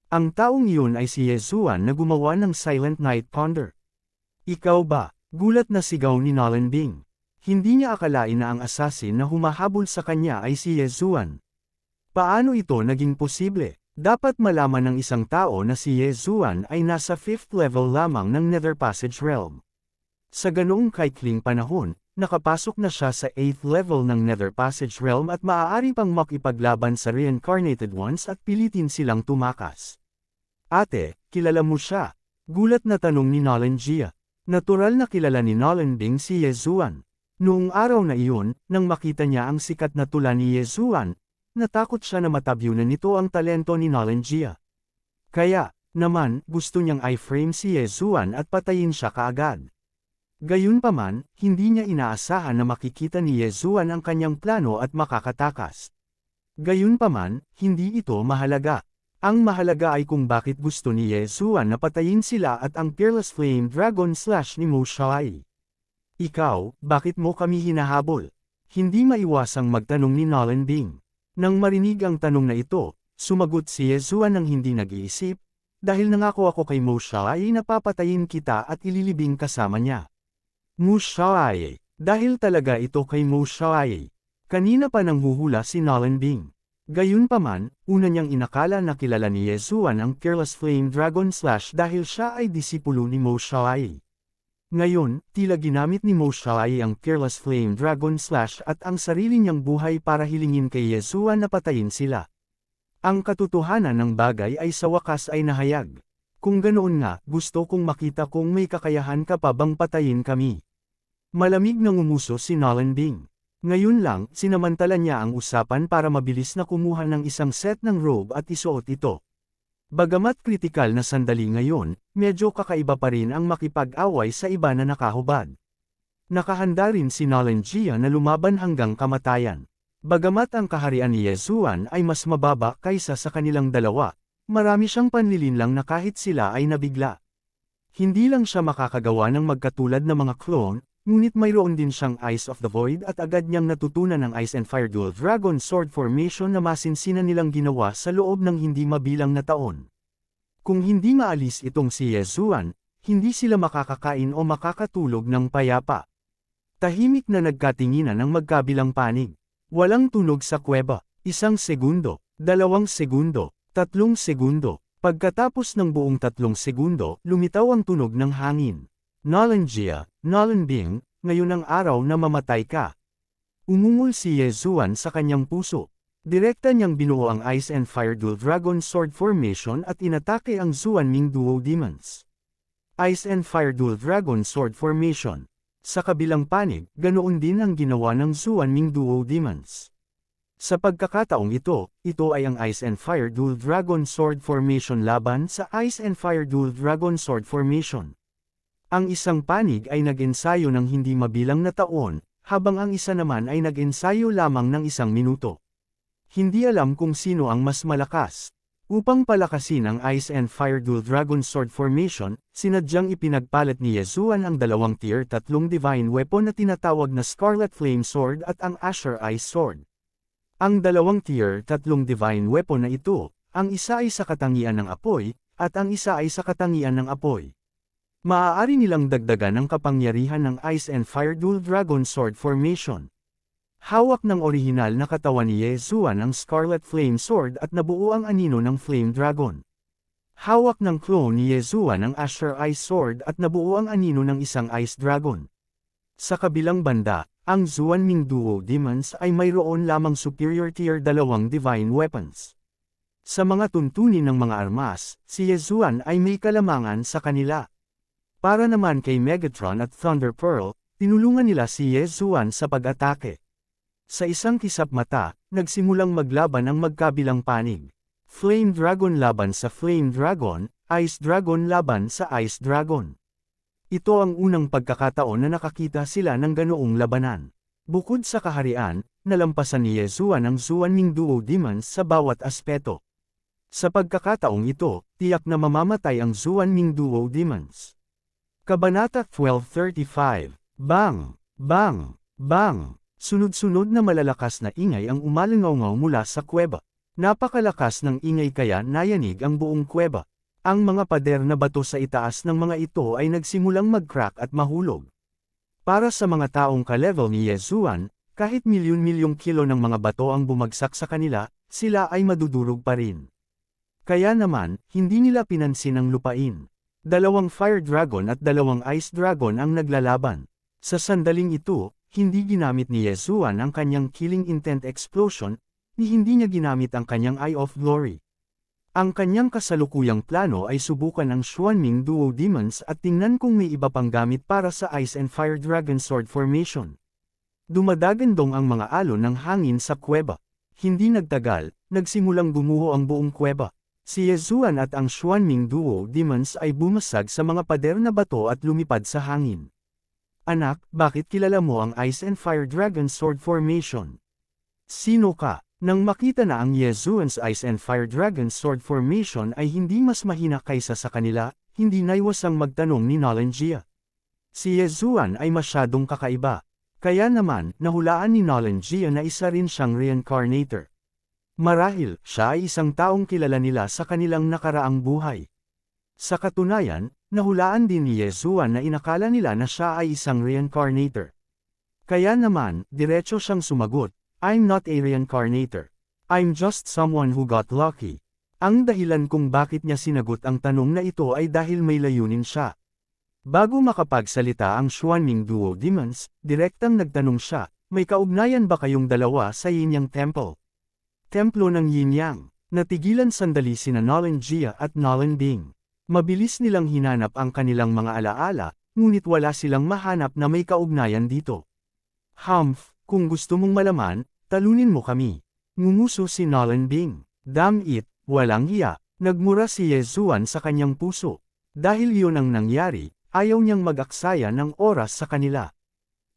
Ang taong iyon ay si Yezuan na gumawa ng Silent Night Ponder. Ikaw ba? Gulat na sigaw ni Nolenbing. Hindi niya akalain na ang assassin na humahabol sa kanya ay si Yezuan. Paano ito naging posible? Dapat malaman ng isang tao na si Yezuan ay nasa 5th level lamang ng Nether Passage Realm. Sa ganoong kaikling panahon, nakapasok na siya sa 8th level ng Nether Passage Realm at maaari pang makipaglaban sa Reincarnated Ones at pilitin silang tumakas. Ate, kilala mo siya? Gulat na tanong ni Nolenjia. Natural na kilala ni Nolenbing si Yezuan. Noong araw na iyon, nang makita niya ang sikat na tula ni Yezuan, natakot siya na matabyunan nito ang talento ni Nolenjia. Kaya, naman, gusto niyang i-frame si Yezuan at patayin siya kaagad. Gayunpaman, hindi niya inaasahan na makikita ni Yezuan ang kanyang plano at makakatakas. Gayunpaman, hindi ito mahalaga. Ang mahalaga ay kung bakit gusto ni Yezuan na patayin sila at ang Fearless Flame Dragon Slash ni Mo Xiaoyi. Ikaw, bakit mo kami hinahabol? Hindi maiwasang magtanong ni Nolenbing. Nang marinig ang tanong na ito, sumagot si Yezuan ng hindi nag-iisip, dahil nangako ako kay Mo Xiaoyi na papatayin kita at ililibing kasama niya. Mo Xiaoyi, dahil talaga ito kay Mo Xiaoyi. Kanina pa nang huhula si Nolenbing. Gayunpaman, una niyang inakala na kilala ni Yezuan ang Fearless Flame Dragon Slash dahil siya ay disipulo ni Mo Xiaoyi. Ngayon, tila ginamit ni Mo Xiaoyi ang Fearless Flame Dragon Slash at ang sarili niyang buhay para hilingin kay Yezuan na patayin sila. Ang katotohanan ng bagay ay sa wakas ay nahayag. Kung ganoon nga, gusto kong makita kung may kakayahan ka pa bang patayin kami. Malamig nang umuso si Nolenbing. Ngayon lang, sinamantala niya ang usapan para mabilis na kumuha ng isang set ng robe at isuot ito. Bagamat kritikal na sandali ngayon, medyo kakaiba pa rin ang makipag-away sa iba na nakahubad. Nakahanda rin si Nalangia na lumaban hanggang kamatayan. Bagamat ang kaharian ni Yesuan ay mas mababa kaysa sa kanilang dalawa, marami siyang panlilinlang na kahit sila ay nabigla. Hindi lang siya makakagawa ng magkatulad na mga clone, ngunit mayroon din siyang Eyes of the Void at agad niyang natutunan ang Ice and Fire Dual Dragon Sword Formation na masinsinan nilang ginawa sa loob ng hindi mabilang na taon. Kung hindi maalis itong si Yesuan, hindi sila makakakain o makakatulog ng payapa. Tahimik na nagkatinginan ng magkabilang panig. Walang tunog sa kuweba. 1 segundo, 2 segundo, 3 segundo. Pagkatapos ng buong 3 segundo, lumitaw ang tunog ng hangin. Nalangia, Nalanbing, ngayon ang araw na mamatay ka. Umungol si Yesuan sa kanyang puso. Direkta niyang binuo ang Ice and Fire Dual Dragon Sword Formation at inatake ang Xuanming Duo Demons. Ice and Fire Dual Dragon Sword Formation. Sa kabilang panig, ganoon din ang ginawa ng Xuanming Duo Demons. Sa pagkakataong ito ay ang Ice and Fire Dual Dragon Sword Formation laban sa Ice and Fire Dual Dragon Sword Formation. Ang isang panig ay nag-ensayo ng hindi mabilang na taon, habang ang isa naman ay nag-ensayo lamang ng 1 minuto. Hindi alam kung sino ang mas malakas. Upang palakasin ang Ice and Fire Dual Dragon Sword Formation, sinadyang ipinagpalit ni Yesuan ang dalawang Tier 3 Divine Weapon na tinatawag na Scarlet Flame Sword at ang Asher Ice Sword. Ang dalawang Tier 3 Divine Weapon na ito, ang isa ay sa katangian ng apoy, at ang isa ay sa katangian ng apoy. Maaari nilang dagdagan ang kapangyarihan ng Ice and Fire Dual Dragon Sword Formation. Hawak ng orihinal na katawan ni Yesuan ang Scarlet Flame Sword at nabuo ang anino ng Flame Dragon. Hawak ng clone ni Yesuan ang Asher Ice Sword at nabuo ang anino ng isang Ice Dragon. Sa kabilang banda, ang Xuanming Duo Demons ay mayroon lamang Superior Tier 2 Divine Weapons. Sa mga tuntunin ng mga armas, si Yesuan ay may kalamangan sa kanila. Para naman kay Megatron at Thunder Pearl, tinulungan nila si Yesuan sa pag-atake. Sa isang kisap mata, nagsimulang maglaban ang magkabilang panig. Flame Dragon laban sa Flame Dragon, Ice Dragon laban sa Ice Dragon. Ito ang unang pagkakataon na nakakita sila ng ganoong labanan. Bukod sa kaharian, nalampasan ni Yesuan ang Xuanming Duo Demons sa bawat aspeto. Sa pagkakataong ito, tiyak na mamamatay ang Xuanming Duo Demons. Kabanata 1235. Bang! Bang! Bang! Sunod-sunod na malalakas na ingay ang umalangaw mula sa kuweba. Napakalakas ng ingay kaya nayanig ang buong kuweba. Ang mga pader na bato sa itaas ng mga ito ay nagsimulang mag-crack at mahulog. Para sa mga taong ka-level ni Yesuan, kahit milyon-milyong kilo ng mga bato ang bumagsak sa kanila, sila ay madudurog pa rin. Kaya naman, hindi nila pinansin ang lupain. 2 Fire Dragon at 2 Ice Dragon ang naglalaban. Sa sandaling ito, hindi ginamit ni Yesuan ang kanyang Killing Intent Explosion, ni hindi niya ginamit ang kanyang Eye of Glory. Ang kanyang kasalukuyang plano ay subukan ang Xuanming Duo Demons at tingnan kung may iba pang gamit para sa Ice and Fire Dragon Sword Formation. Dumadagandong ang mga alon ng hangin sa kuweba. Hindi nagtagal, nagsimulang gumuho ang buong kuweba. Si Yesuan at ang Xuanming Duo Demons ay bumasag sa mga pader na bato at lumipad sa hangin. Anak, bakit kilala mo ang Ice and Fire Dragon Sword Formation? Sino ka? Nang makita na ang Yesuan's Ice and Fire Dragon Sword Formation ay hindi mas mahina kaysa sa kanila, hindi naiwasang magtanong ni Nalangia. Si Yesuan ay masyadong kakaiba. Kaya naman, nahulaan ni Nalangia na isa rin siyang reincarnator. Marahil, siya ay isang taong kilala nila sa kanilang nakaraang buhay. Sa katunayan, nahulaan din ni Yesuan na inakala nila na siya ay isang reincarnator. Kaya naman, diretso siyang sumagot, I'm not a reincarnator. I'm just someone who got lucky. Ang dahilan kung bakit niya sinagot ang tanong na ito ay dahil may layunin siya. Bago makapagsalita ang Xuanming Duo Demons, direktang nagtanong siya, may kaugnayan ba kayong dalawa sa Yinyang Temple? Templo ng Yinyang. Natigilan sandali sina Nalangia at Nalanbing. Mabilis nilang hinanap ang kanilang mga alaala, ngunit wala silang mahanap na may kaugnayan dito. Humph, Kung gusto mong malaman, talunin mo kami. Ngumuso si Nolan Bing. Damn it, walang hiya. Nagmura si Yezuan sa kanyang puso. Dahil iyon ang nangyari, ayaw niyang mag-aksaya ng oras sa kanila.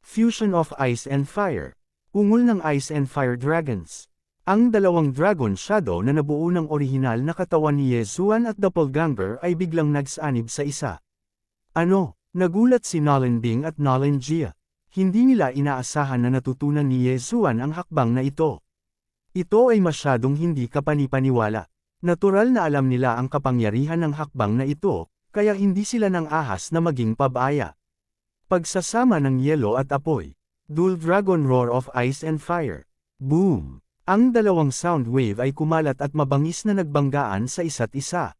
Fusion of Ice and Fire. Ungol ng Ice and Fire Dragons. Ang dalawang Dragon Shadow na nabuo ng orihinal na katawan ni Yezuan at Doppelganger ay biglang nagsanib sa isa. Ano? Nagulat si Nolan Bing at Nolan Jia. Hindi nila inaasahan na natutunan ni Yezuan ang hakbang na ito. Ito ay masyadong hindi kapanipaniwala. Natural na alam nila ang kapangyarihan ng hakbang na ito, kaya hindi sila nang ahas na maging pabaya. Pagsasama ng yelo at apoy. Dual Dragon Roar of Ice and Fire. Boom! Ang dalawang sound wave ay kumalat at mabangis na nagbanggaan sa isa't isa.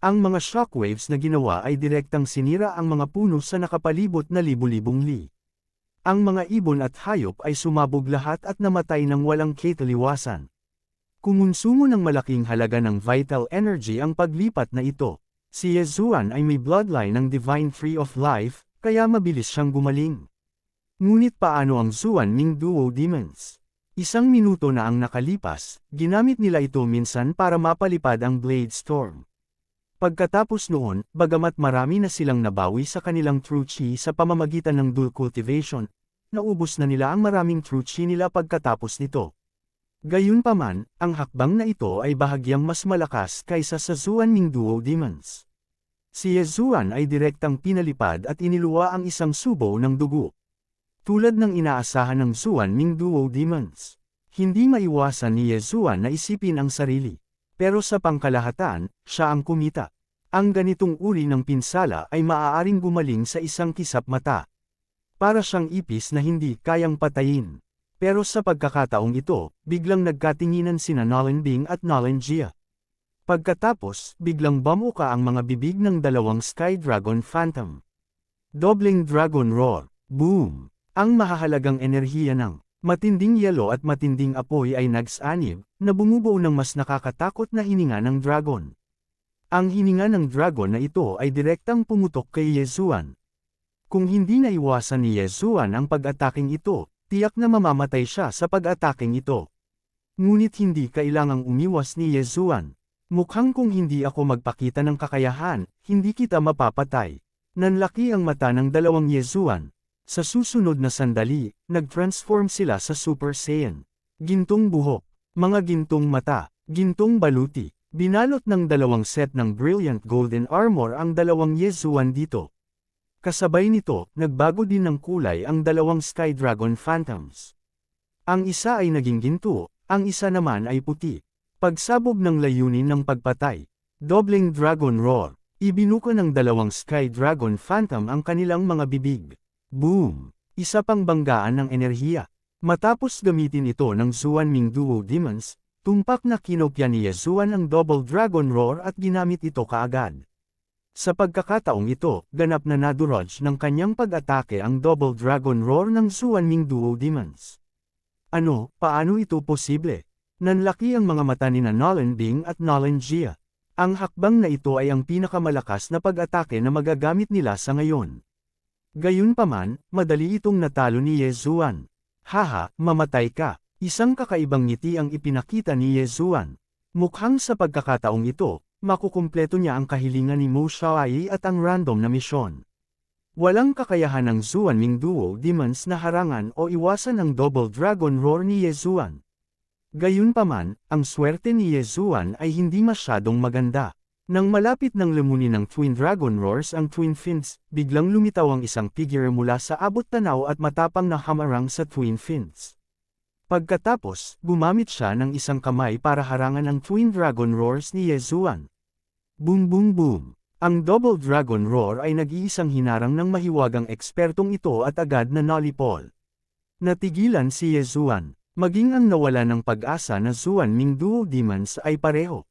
Ang mga shockwaves na ginawa ay direktang sinira ang mga puno sa nakapalibot na libu-libong li. Ang mga ibon at hayop ay sumabog lahat at namatay ng walang kataliwasan. Kumonsumo ng malaking halaga ng vital energy ang paglipat na ito. Si Yezuan ay may bloodline ng Divine Tree of Life, kaya mabilis siyang gumaling. Ngunit paano ang Zuan Ming Duo Demons? 1 minuto na ang nakalipas, ginamit nila ito minsan para mapalipad ang Blade Storm. Pagkatapos noon, bagamat marami na silang nabawi sa kanilang True Chi sa pamamagitan ng dual cultivation, naubos na nila ang maraming True Chi nila pagkatapos nito. Gayunpaman, ang hakbang na ito ay bahagyang mas malakas kaysa sa Zuan Ming Duo Demons. Si Yezuan ay direktang pinalipad at iniluwa ang isang subo ng dugo. Tulad ng inaasahan ng Zuan Ming Duo Demons. Hindi maiwasan ni Yezuan na isipin ang sarili. Pero sa pangkalahatan, siya ang kumita. Ang ganitong uri ng pinsala ay maaaring gumaling sa isang kisap mata. Para siyang ipis na hindi kayang patayin. Pero sa pagkakataong ito, biglang nagkatinginan sina Nolan Bing at Nolan Jia. Pagkatapos, biglang bamuka ang mga bibig ng dalawang Sky Dragon Phantom. Dobling Dragon Roar. Boom! Ang mahahalagang enerhiya ng matinding yelo at matinding apoy ay nagsanib, na bumubuo ng mas nakakatakot na hininga ng dragon. Ang hininga ng dragon na ito ay direktang pumutok kay Yezuan. Kung hindi naiwasan ni Yezuan ang pag-ataking ito, tiyak na mamamatay siya sa pag-ataking ito. Ngunit hindi kailangang umiwas ni Yezuan. Mukhang kung hindi ako magpakita ng kakayahan, hindi kita mapapatay. Nanlaki ang mata ng dalawang Yezuan. Sa susunod na sandali, nag-transform sila sa Super Saiyan. Gintong buhok, mga gintong mata, gintong baluti. Binalot ng dalawang set ng brilliant golden armor ang dalawang Yezuan dito. Kasabay nito, nagbago din ng kulay ang dalawang Sky Dragon Phantoms. Ang isa ay naging ginto, ang isa naman ay puti. Pagsabog ng layunin ng pagpatay. Dobling Dragon Roar. Ibinuka ng dalawang Sky Dragon Phantom ang kanilang mga bibig. Boom! Isa pang banggaan ng enerhiya. Matapos gamitin ito ng Zuan Ming Duo Demons, tumpak na kinopya ni Yezuan ang Double Dragon Roar at ginamit ito kaagad. Sa pagkakataong ito, ganap na nadurodge ng kanyang pag-atake ang Double Dragon Roar ng Zuan Ming Duo Demons. Ano, paano ito posible? Nanlaki ang mga mata ni Nolan Bing at Nolan Jia. Ang hakbang na ito ay ang pinakamalakas na pag-atake na magagamit nila sa ngayon. Gayunpaman, madali itong natalo ni Yezuan. Haha, mamatay ka. Isang kakaibang ngiti ang ipinakita ni Yezuan. Mukhang sa pagkakataong ito, makukumpleto niya ang kahilingan ni Mo Xiaoyi at ang random na misyon. Walang kakayahan ng Zuan Ming Duo Demons na harangan o iwasan ang Double Dragon Roar ni Yezuan. Gayunpaman, ang swerte ni Yezuan ay hindi masyadong maganda. Nang malapit ng lamunin ng Twin Dragon Roars ang Twin Fins, biglang lumitaw ang isang figure mula sa abot tanaw at matapang na hamarang sa Twin Fins. Pagkatapos, gumamit siya ng isang kamay para harangan ang Twin Dragon Roars ni Yezuan. Boom boom boom! Ang Double Dragon Roar ay nag-iisang hinarang ng mahiwagang ekspertong ito at agad na nalipol. Natigilan si Yezuan. Maging ang nawala ng pag-asa na Zuan Ming Duo Demons ay pareho.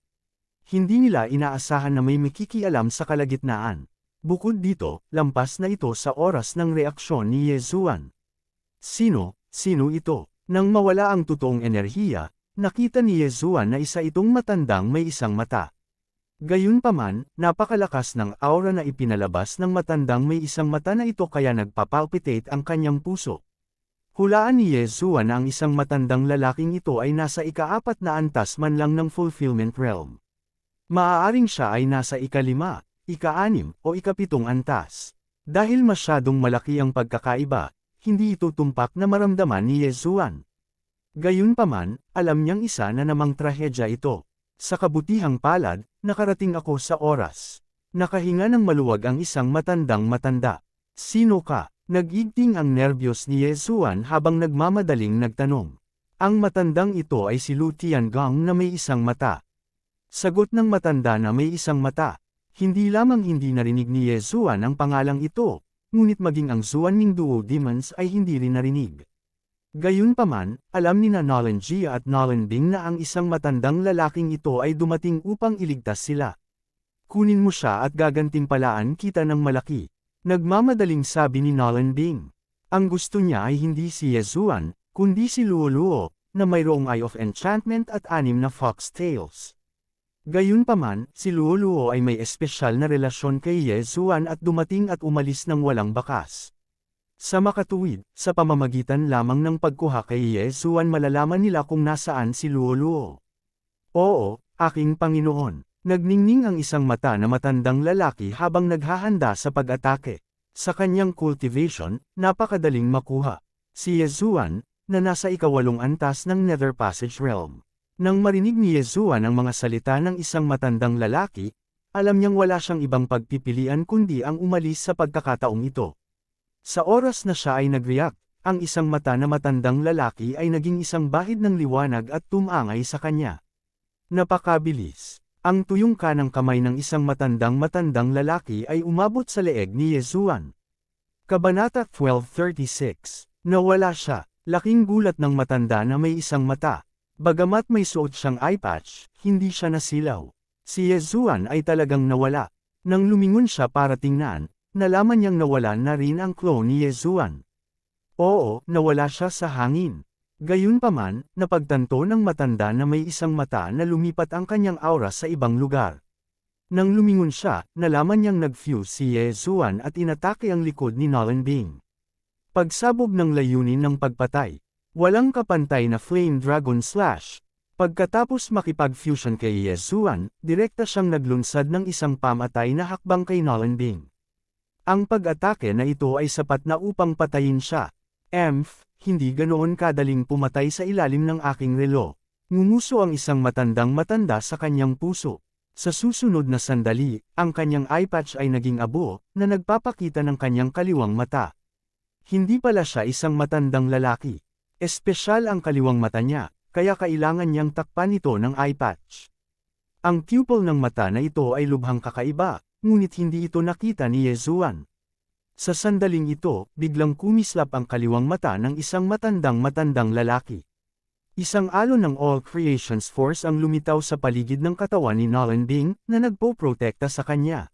Hindi nila inaasahan na may makikialam sa kalagitnaan. Bukod dito, lampas na ito sa oras ng reaksyon ni Yezuan. Sino ito? Nang mawala ang totoong enerhiya, nakita ni Yezuan na isa itong matandang may isang mata. Gayunpaman, napakalakas ng aura na ipinalabas ng matandang may isang mata na ito kaya nagpapalpitate ang kanyang puso. Hulaan ni Yezuan na ang isang matandang lalaking ito ay nasa ika-4 na antas man lang ng fulfillment realm. Maaaring siya ay nasa ika-5, ika-6, o ika-7 antas. Dahil masyadong malaki ang pagkakaiba, hindi ito tumpak na maramdaman ni Yezuan. Gayunpaman, alam niyang isa na namang trahedya ito. Sa kabutihang palad, nakarating ako sa oras. Nakahinga ng maluwag ang isang matandang matanda. Sino ka? Nag-igting ang nerbiyos ni Yezuan habang nagmamadaling nagtanong. Ang matandang ito ay si Lu Tiangong na may isang mata. Sagot ng matanda na may isang mata. Hindi lamang hindi narinig ni Yezuan ang pangalang ito, ngunit maging ang Zuan Duo Demons ay hindi rin narinig. Gayunpaman, alam ni Nolan Jia at Nolan Bing na ang isang matandang lalaking ito ay dumating upang iligtas sila. Kunin mo siya at gagantimpalaan kita ng malaki. Nagmamadaling sabi ni Nolan Bing. Ang gusto niya ay hindi si Yezuan, kundi si Luo Luo, na mayroong Eye of Enchantment at 6 na foxtails. Gayunpaman, si Luo Luo ay may espesyal na relasyon kay Yezuan at dumating at umalis ng walang bakas. Sa makatuwid, sa pamamagitan lamang ng pagkuha kay Yezuan malalaman nila kung nasaan si Luo Luo. Oo, aking Panginoon. Nagningning ang isang mata na matandang lalaki habang naghahanda sa pag-atake. Sa kanyang cultivation, napakadaling makuha. Si Yezuan, na nasa ika-8 antas ng Nether Passage Realm. Nang marinig ni Yezuan ang mga salita ng isang matandang lalaki, alam niyang wala siyang ibang pagpipilian kundi ang umalis sa pagkakataong ito. Sa oras na siya ay nag-react, ang isang mata na matandang lalaki ay naging isang bahid ng liwanag at tumangay sa kanya. Napakabilis. Ang tuyong kanang kamay ng isang matandang lalaki ay umabot sa leeg ni Yezuan. Kabanata 12:36. Nawala siya. Laking gulat ng matanda na may isang mata. Bagamat may suot siyang eye patch, hindi siya nasilaw. Si Yezuan ay talagang nawala. Nang lumingon siya para tingnan, nalaman niyang nawala na rin ang clone ni Yezuan. Oo, nawala siya sa hangin. Gayunpaman, napagtanto ng matanda na may isang mata na lumipat ang kanyang aura sa ibang lugar. Nang lumingon siya, nalaman niyang nag-fuse si Yezuan at inatake ang likod ni Nolan Bing. Pagsabog ng layunin ng pagpatay. Walang kapantay na Flame Dragon Slash. Pagkatapos makipag-fusion kay Yezuan, direkta siyang naglunsad ng isang pamatay na hakbang kay Nolan Bing. Ang pag-atake na ito ay sapat na upang patayin siya. Hindi ganoon kadaling pumatay sa ilalim ng aking relo. Ngumuso ang isang matanda sa kanyang puso. Sa susunod na sandali, ang kanyang eye patch ay naging abo, na nagpapakita ng kanyang kaliwang mata. Hindi pala siya isang matandang lalaki. Espesyal ang kaliwang mata niya, kaya kailangan niyang takpan ito ng eye patch. Ang pupil ng mata na ito ay lubhang kakaiba, ngunit hindi ito nakita ni Yezuan. Sa sandaling ito, biglang kumislap ang kaliwang mata ng isang matandang lalaki. Isang alon ng All Creations Force ang lumitaw sa paligid ng katawan ni Nolan Bing, na nagpo-protekta sa kanya.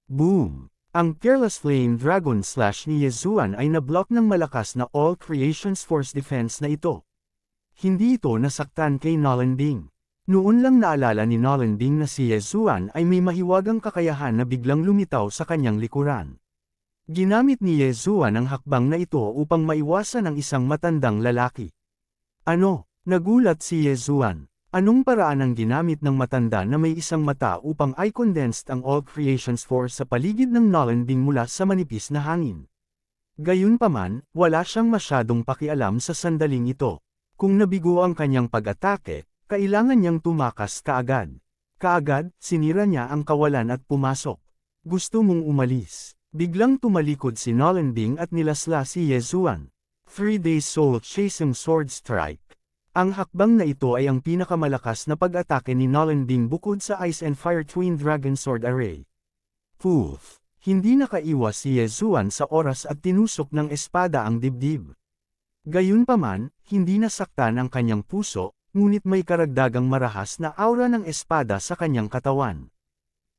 Boom! Ang Careless Flame Dragon Slash ni Yezuan ay nablock ng malakas na All Creations Force defense na ito. Hindi ito nasaktan kay Nolan Bing. Noon lang naalala ni Nolan Bing na si Yezuan ay may mahiwagang kakayahan na biglang lumitaw sa kanyang likuran. Ginamit ni Yezuan ang hakbang na ito upang maiwasan ang isang matandang lalaki. Ano? Nagulat si Yezuan. Anong paraan ang ginamit ng matanda na may isang mata upang i-condensed ang All Creations Force sa paligid ng Nolan Bing mula sa manipis na hangin? Gayunpaman, wala siyang masyadong pakialam sa sandaling ito. Kung nabigo ang kanyang pag-atake, kailangan niyang tumakas kaagad. Kaagad, sinira niya ang kawalan at pumasok. Gusto mong umalis. Biglang tumalikod si Nolan Bing at nilasla si Yezuan. 3-day Soul Chasing Sword Strike. Ang hakbang na ito ay ang pinakamalakas na pag-atake ni Nolan Bing bukod sa Ice and Fire Twin Dragon Sword Array. Poof! Hindi nakaiwas si Yezuan sa oras at tinusok ng espada ang dibdib. Gayunpaman, hindi nasaktan ang kanyang puso, ngunit may karagdagang marahas na aura ng espada sa kanyang katawan.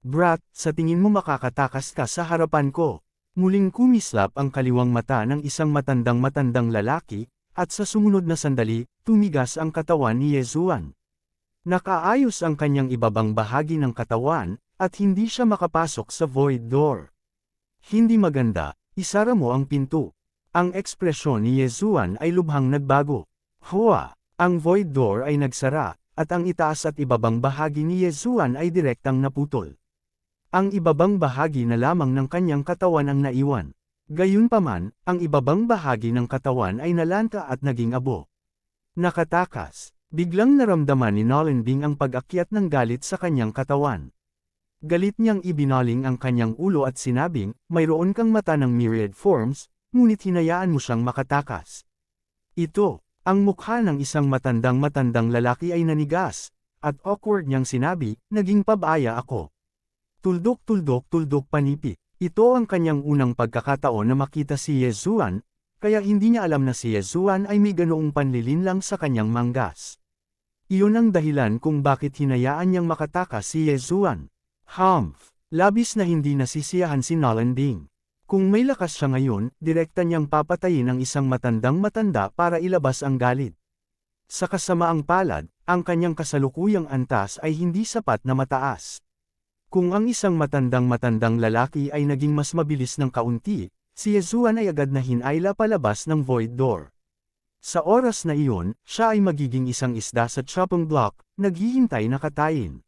Brat, sa tingin mo makakatakas ka sa harapan ko. Muling kumislap ang kaliwang mata ng isang matandang lalaki, at sa sumunod na sandali, tumigas ang katawan ni Yezuan. Nakaayos ang kanyang ibabang bahagi ng katawan, at hindi siya makapasok sa Void Door. Hindi maganda, isara mo ang pinto. Ang ekspresyon ni Yezuan ay lubhang nagbago. Hua! Ang void door ay nagsara, at ang itaas at ibabang bahagi ni Yezuan ay direktang naputol. Ang ibabang bahagi na lamang ng kanyang katawan ang naiwan. Gayunpaman, ang ibabang bahagi ng katawan ay nalanta at naging abo. Nakatakas. Biglang naramdaman ni Nolan Bing ang pag-akyat ng galit sa kanyang katawan. Galit niyang ibinaling ang kanyang ulo at sinabing, mayroon kang mata ng myriad forms, ngunit hinayaan mo siyang makatakas. Ito, ang mukha ng isang matandang lalaki ay nanigas, at awkward niyang sinabi, naging pabaya ako. Tuldok panipik. Ito ang kanyang unang pagkakataon na makita si Yezuan, kaya hindi niya alam na si Yezuan ay may ganoong panlilinlang sa kanyang manggas. Iyon ang dahilan kung bakit hinayaan niyang makatakas si Yezuan. Humph! Labis na hindi nasisiyahan si Nolan Bing. Kung may lakas siya ngayon, direkta niyang papatayin ang isang matanda para ilabas ang galit. Sa kasamaang palad, ang kanyang kasalukuyang antas ay hindi sapat na mataas. Kung ang isang matandang lalaki ay naging mas mabilis ng kaunti, si Yezuan ay agad na hinayla palabas ng void door. Sa oras na iyon, siya ay magiging isang isda sa chopping block, naghihintay na katayin.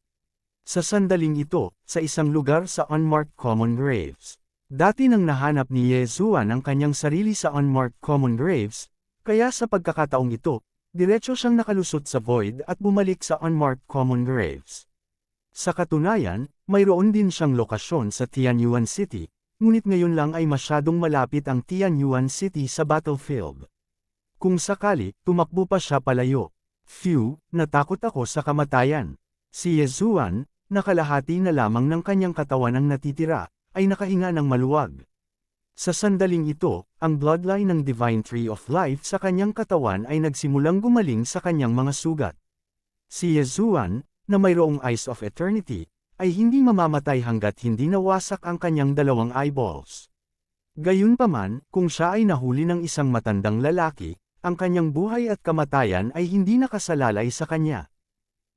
Sa sandaling ito, sa isang lugar sa unmarked common graves. Dati nang nahanap ni Yezuan ang kanyang sarili sa unmarked common graves, kaya sa pagkakataong ito, diretso siyang nakalusot sa void at bumalik sa unmarked common graves. Sa katunayan, mayroon din siyang lokasyon sa Tianyuan City, ngunit ngayon lang ay masyadong malapit ang Tianyuan City sa battlefield. Kung sakali, tumakbo pa siya palayo. Phew, natakot ako sa kamatayan. Si Yezuan, nakalahati na lamang ng kanyang katawan ang natitira, ay nakahinga ng maluwag. Sa sandaling ito, ang bloodline ng Divine Tree of Life sa kanyang katawan ay nagsimulang gumaling sa kanyang mga sugat. Si Yezuan, na mayroong Eyes of Eternity, ay hindi mamamatay hanggat hindi nawasak ang kanyang dalawang eyeballs. Gayunpaman, kung siya ay nahuli ng isang matandang lalaki, ang kanyang buhay at kamatayan ay hindi nakasalalay sa kanya.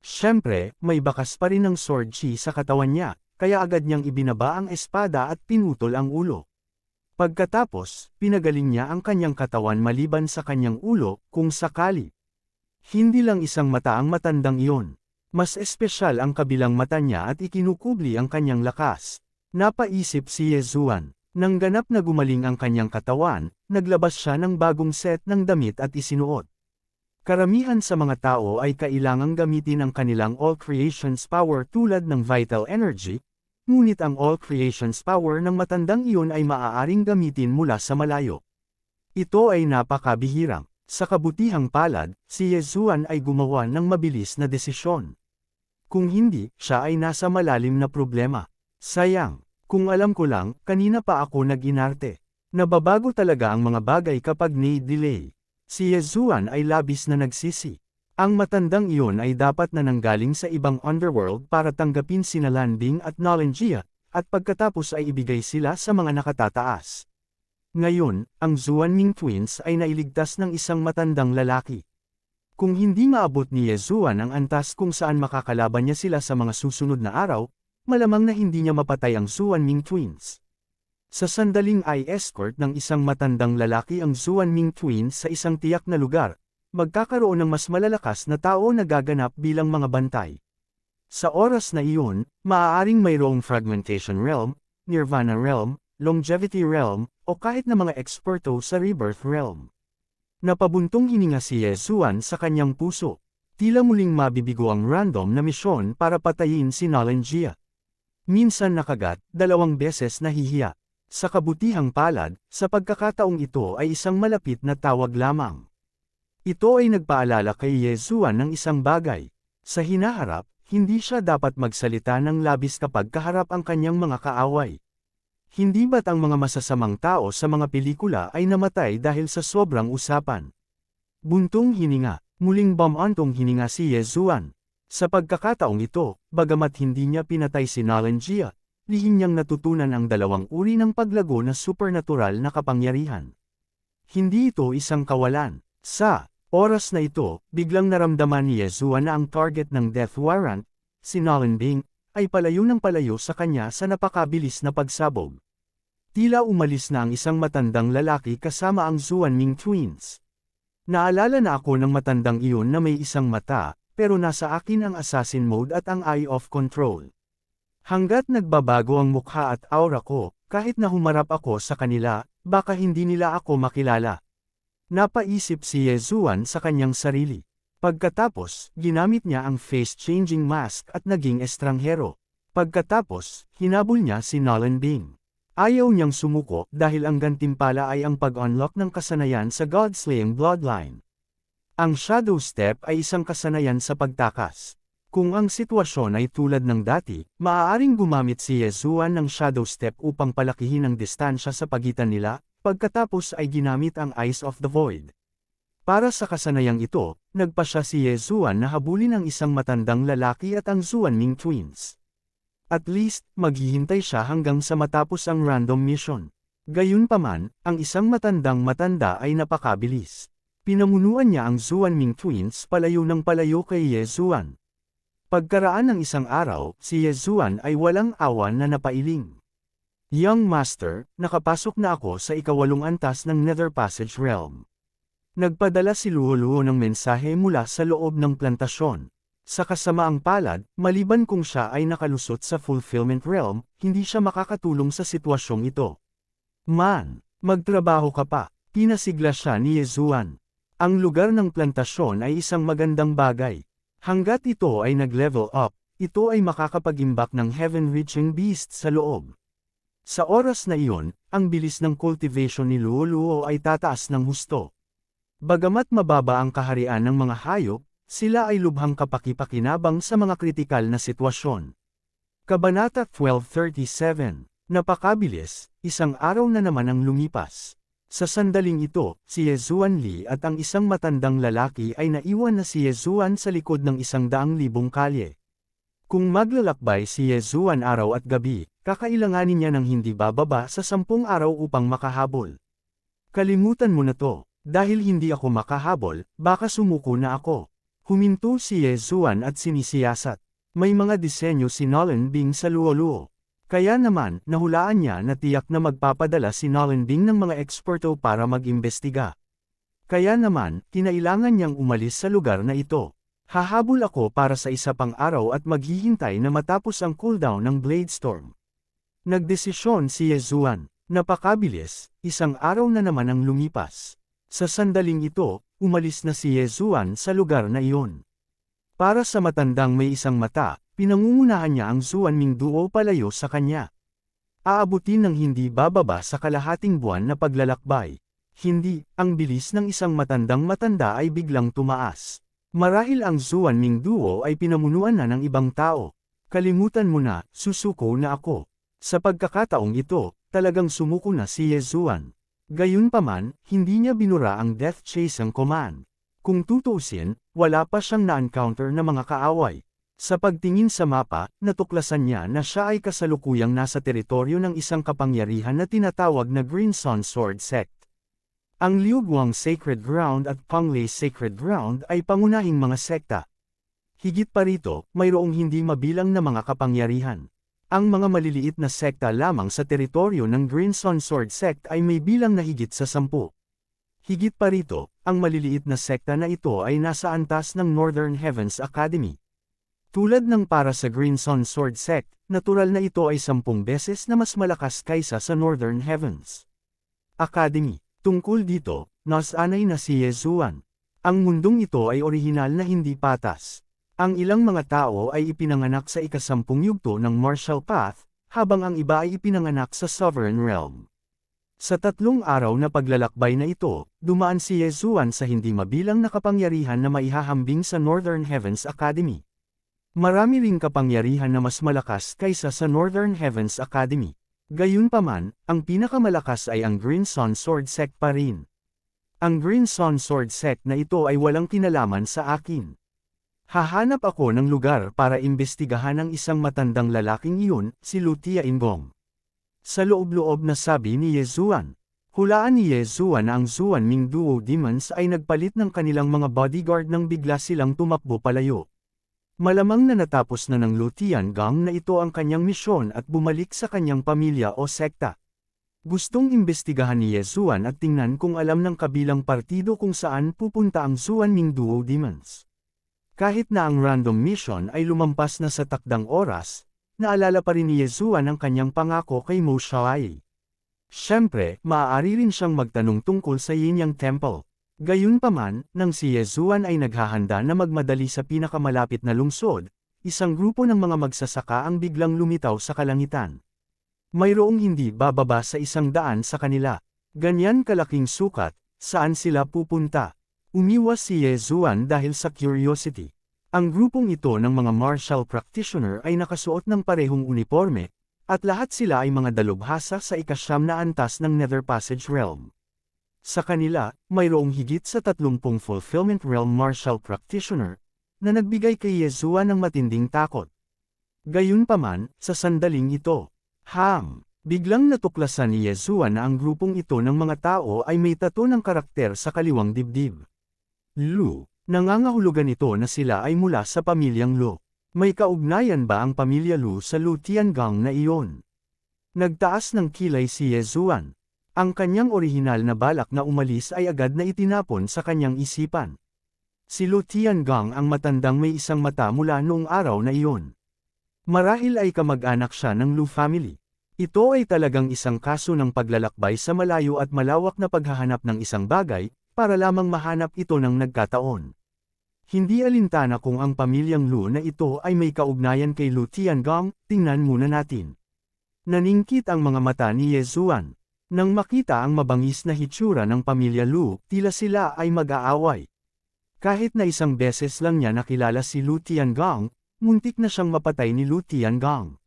Siyempre, may bakas pa rin ng sword chi sa katawan niya, kaya agad niyang ibinaba ang espada at pinutol ang ulo. Pagkatapos, pinagaling niya ang kanyang katawan maliban sa kanyang ulo, kung sakali. Hindi lang isang mata ang matandang iyon. Mas espesyal ang kabilang mata niya at ikinukubli ang kanyang lakas. Napaisip si Yezuan. Nang ganap na gumaling ang kanyang katawan, naglabas siya ng bagong set ng damit at isinuot. Karamihan sa mga tao ay kailangang gamitin ang kanilang All Creations Power tulad ng Vital Energy, ngunit ang All Creations Power ng matandang iyon ay maaaring gamitin mula sa malayo. Ito ay napakabihirang. Sa kabutihang palad, si Yezuan ay gumawa ng mabilis na desisyon. Kung hindi, siya ay nasa malalim na problema. Sayang. Kung alam ko lang, kanina pa ako nag-inarte. Nababago talaga ang mga bagay kapag delay. Si Yezuan ay labis na nagsisi. Ang matandang iyon ay dapat na nanggaling sa ibang underworld para tanggapin sina Lanbing at Nolanjia, at pagkatapos ay ibigay sila sa mga nakatataas. Ngayon, ang Zuanming twins ay nailigtas ng isang matandang lalaki. Kung hindi maabot ni Yezuan ang antas kung saan makakalaban niya sila sa mga susunod na araw, malamang na hindi niya mapatay ang Zuanming twins. Sa sandaling ay escort ng isang matandang lalaki ang Zuanming twins sa isang tiyak na lugar, magkakaroon ng mas malalakas na tao na gaganap bilang mga bantay. Sa oras na iyon, maaaring mayroong Fragmentation Realm, Nirvana Realm, Longevity Realm, o kahit na mga eksperto sa Rebirth Realm. Napabuntong hininga si Yezuan sa kanyang puso. Tila muling mabibigo ang random na misyon para patayin si Nolanjia. Minsan nakagat, 2 beses nahihiya. Sa kabutihang palad, sa pagkakataong ito ay isang malapit na tawag lamang. Ito ay nagpaalala kay Yezuan ng isang bagay. Sa hinaharap, hindi siya dapat magsalita ng labis kapag kaharap ang kanyang mga kaaway. Hindi ba't ang mga masasamang tao sa mga pelikula ay namatay dahil sa sobrang usapan? Buntong hininga, muling bumantong hininga si Yezuan. Sa pagkakataong ito, bagamat hindi niya pinatay si Nolanjia, lihim niyang natutunan ang 2 uri ng paglago na supernatural na kapangyarihan. Hindi ito isang kawalan. Sa oras na ito, biglang naramdaman ni Yezuan na ang target ng death warrant, si Nolanbing, ay palayo ng palayo sa kanya sa napakabilis na pagsabog. Tila umalis na ang isang matandang lalaki kasama ang Zuanming twins. Naalala na ako ng matandang iyon na may isang mata, pero nasa akin ang assassin mode at ang eye of control. Hanggat nagbabago ang mukha at aura ko, kahit na humarap ako sa kanila, baka hindi nila ako makilala. Napaisip si Yezuan sa kanyang sarili. Pagkatapos, ginamit niya ang face-changing mask at naging estranghero. Pagkatapos, hinabol niya si Nolan Bing. Ayaw niyang sumuko dahil ang gantimpala ay ang pag-unlock ng kasanayan sa God-slaying bloodline. Ang Shadow Step ay isang kasanayan sa pagtakas. Kung ang sitwasyon ay tulad ng dati, maaaring gumamit si Yezuan ng Shadow Step upang palakihin ang distansya sa pagitan nila, pagkatapos ay ginamit ang Eyes of the Void. Para sa kasanayang ito, nagpa siya si Yezuan na habulin ang isang matandang lalaki at ang Zuanming twins. At least, maghihintay siya hanggang sa matapos ang random mission. Gayunpaman, ang isang matandang matanda ay napakabilis. Pinamunuan niya ang Zuanming twins palayo ng palayo kay Yezuan. Pagkaraan ng isang araw, si Yezuan ay walang awan na napailing. Young Master, nakapasok na ako sa ikawalong antas ng Nether Passage Realm. Nagpadala si Luo-Luo ng mensahe mula sa loob ng plantasyon. Sa kasamaang palad, maliban kung siya ay nakalusot sa Fulfillment Realm, hindi siya makakatulong sa sitwasyong ito. Man, magtrabaho ka pa, pinasigla siya ni Yezuan. Ang lugar ng plantasyon ay isang magandang bagay. Hanggat ito ay nag-level up, ito ay makakapag-imbak ng heaven-reaching beast sa loob. Sa oras na iyon, ang bilis ng cultivation ni Luo-Luo ay tataas ng husto. Bagamat mababa ang kaharian ng mga hayop, sila ay lubhang kapaki-pakinabang sa mga kritikal na sitwasyon. Kabanata 1237. Napakabilis, isang araw na naman ang lumipas. Sa sandaling ito, si Yezuan Li at ang isang matandang lalaki ay naiwan na si Yezuan sa likod ng 100,000 kalye. Kung maglalakbay si Yezuan araw at gabi, kakailanganin niya ng hindi bababa sa 10 araw upang makahabol. Kalimutan mo na to, dahil hindi ako makahabol, baka sumuko na ako. Huminto si Yezuan at sinisiyasat. May mga disenyo si Nolan Bing sa Luo-Luo. Kaya naman, nahulaan niya na tiyak na magpapadala si Nolan Bing ng mga eksperto para mag-imbestiga. Kaya naman, kinailangan niyang umalis sa lugar na ito. Hahabol ako para sa isa pang araw at maghihintay na matapos ang cooldown ng Bladestorm. Nagdesisyon si Yezuan. Napakabilis, isang araw na naman ang lumipas. Sa sandaling ito, umalis na si Yezuan sa lugar na iyon. Para sa matandang may isang mata, pinangungunahan niya ang Zuanming duo palayo sa kanya. Aabutin ng hindi bababa sa kalahating buwan na paglalakbay. Hindi, ang bilis ng isang matandang matanda ay biglang tumaas. Marahil ang Zuanming duo ay pinamunuan na ng ibang tao. Kalimutan mo na, susuko na ako. Sa pagkakataong ito, talagang sumuko na si Yezuan. Gayunpaman, hindi niya binura ang Death Chase ang command. Kung tutuusin, wala pa siyang na-encounter na mga kaaway. Sa pagtingin sa mapa, natuklasan niya na siya ay kasalukuyang nasa teritoryo ng isang kapangyarihan na tinatawag na Green Sun Sword Sect. Ang Liuguang Sacred Ground at Panglay Sacred Ground ay pangunahing mga sekta. Higit pa rito, mayroong hindi mabilang na mga kapangyarihan. Ang mga maliliit na sekta lamang sa teritoryo ng Green Sun Sword Sect ay may bilang na higit sa 10. Higit pa rito, ang maliliit na sekta na ito ay nasa antas ng Northern Heavens Academy. Tulad ng para sa Green Sun Sword Sect, natural na ito ay 10 beses na mas malakas kaysa sa Northern Heavens Academy. Tungkol dito, nasanay na si Yezuan. Ang mundong ito ay orihinal na hindi patas. Ang ilang mga tao ay ipinanganak sa ika-10 yugto ng Martial Path, habang ang iba ay ipinanganak sa Sovereign Realm. Sa 3 araw na paglalakbay na ito, dumaan si Yezuan sa hindi mabilang na kapangyarihan na maihahambing sa Northern Heavens Academy. Marami ring kapangyarihan na mas malakas kaysa sa Northern Heavens Academy. Gayunpaman, ang pinakamalakas ay ang Green Sun Sword Sect pa rin. Ang Green Sun Sword Sect na ito ay walang kinalaman sa akin. Hahanap ako ng lugar para imbestigahan ang isang matandang lalaking iyon, si Lutia Inbong. Sa loob-loob na sabi ni Yezuan. Hulaan ni Yezuan na ang Zuanming Duo Demons ay nagpalit ng kanilang mga bodyguard nang bigla silang tumakbo palayo. Malamang na natapos na ng Lutian Gang na ito ang kanyang misyon at bumalik sa kanyang pamilya o sekta. Gustong imbestigahan ni Ye Zuan at tingnan kung alam ng kabilang partido kung saan pupunta ang Xuanming Duo Demons. Kahit na ang random mission ay lumampas na sa takdang oras, naalala pa rin ni Ye Zuan ang kanyang pangako kay Mo Xiaoyi. Siyempre, maaari rin siyang magtanong tungkol sa Yinyang Temple. Gayunpaman, nang si Ye Zuan ay naghahanda na magmadali sa pinakamalapit na lungsod, isang grupo ng mga magsasaka ang biglang lumitaw sa kalangitan. Mayroong hindi bababa sa 100 sa kanila. Ganyan kalaking sukat, saan sila pupunta? Umiwas si Ye Zuan dahil sa curiosity. Ang grupong ito ng mga martial practitioner ay nakasuot ng parehong uniforme, at lahat sila ay mga dalubhasa sa ika-9 na antas ng Nether Passage Realm. Sa kanila, mayroong higit sa 30 Fulfillment Realm martial practitioner, na nagbigay kay Ye Zuan ng matinding takot. Gayunpaman, sa sandaling ito, biglang natuklasan ni Ye Zuan na ang grupong ito ng mga tao ay may tato ng karakter sa kaliwang dibdib. Lu, nangangahulugan ito na sila ay mula sa pamilyang Lu. May kaugnayan ba ang pamilya Lu sa Lu Tiangang na iyon? Nagtaas ng kilay si Ye Zuan. Ang kanyang orihinal na balak na umalis ay agad na itinapon sa kanyang isipan. Si Lu Tiangang ang matandang may isang mata mula noong araw na iyon. Marahil ay kamag-anak siya ng Lu family. Ito ay talagang isang kaso ng paglalakbay sa malayo at malawak na paghahanap ng isang bagay, para lamang mahanap ito ng nagkataon. Hindi alintana kung ang pamilyang Lu na ito ay may kaugnayan kay Lu Tiangang, tingnan muna natin. Naningkit ang mga mata ni Ye Zuan. Nang makita ang mabangis na hitsura ng pamilya Lu, tila sila ay mag-aaway. Kahit na isang beses lang niya nakilala si Lu Tiangang, muntik na siyang mapatay ni Lu Tiangang.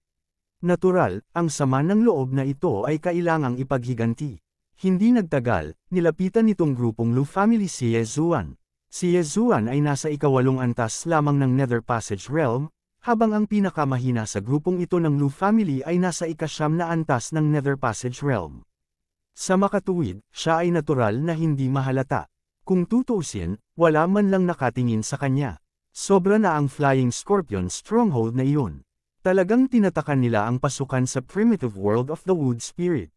Natural, ang sama ng loob na ito ay kailangang ipaghiganti. Hindi nagtagal, nilapitan nitong grupong Lu family si Ye Zuan. Si Ye Zuan ay nasa ika-8 antas lamang ng Nether Passage Realm, habang ang pinakamahina sa grupong ito ng Lu family ay nasa ika-9 na antas ng Nether Passage Realm. Sa makatuwid, siya ay natural na hindi mahalata. Kung tutuusin, wala man lang nakatingin sa kanya. Sobra na ang Flying Scorpion stronghold na iyon. Talagang tinatakan nila ang pasukan sa primitive world of the Wood Spirit.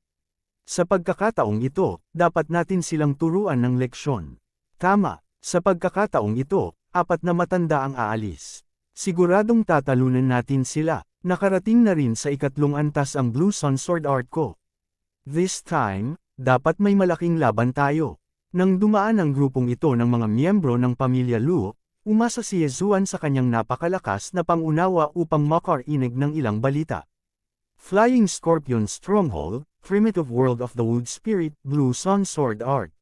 Sa pagkakataong ito, dapat natin silang turuan ng leksyon. Tama, sa pagkakataong ito, 4 na matanda ang aalis. Siguradong tatalunan natin sila. Nakarating na rin sa ika-3 antas ang Blue Sun Sword Art ko. This time, dapat may malaking laban tayo. Nang dumaan ang grupong ito ng mga miyembro ng pamilya Lu, umasa si Ye Zuan sa kanyang napakalakas na pangunawa upang makarinig ng ilang balita. Flying Scorpion Stronghold, Primitive World of the Wood Spirit, Blue Sun Sword Art.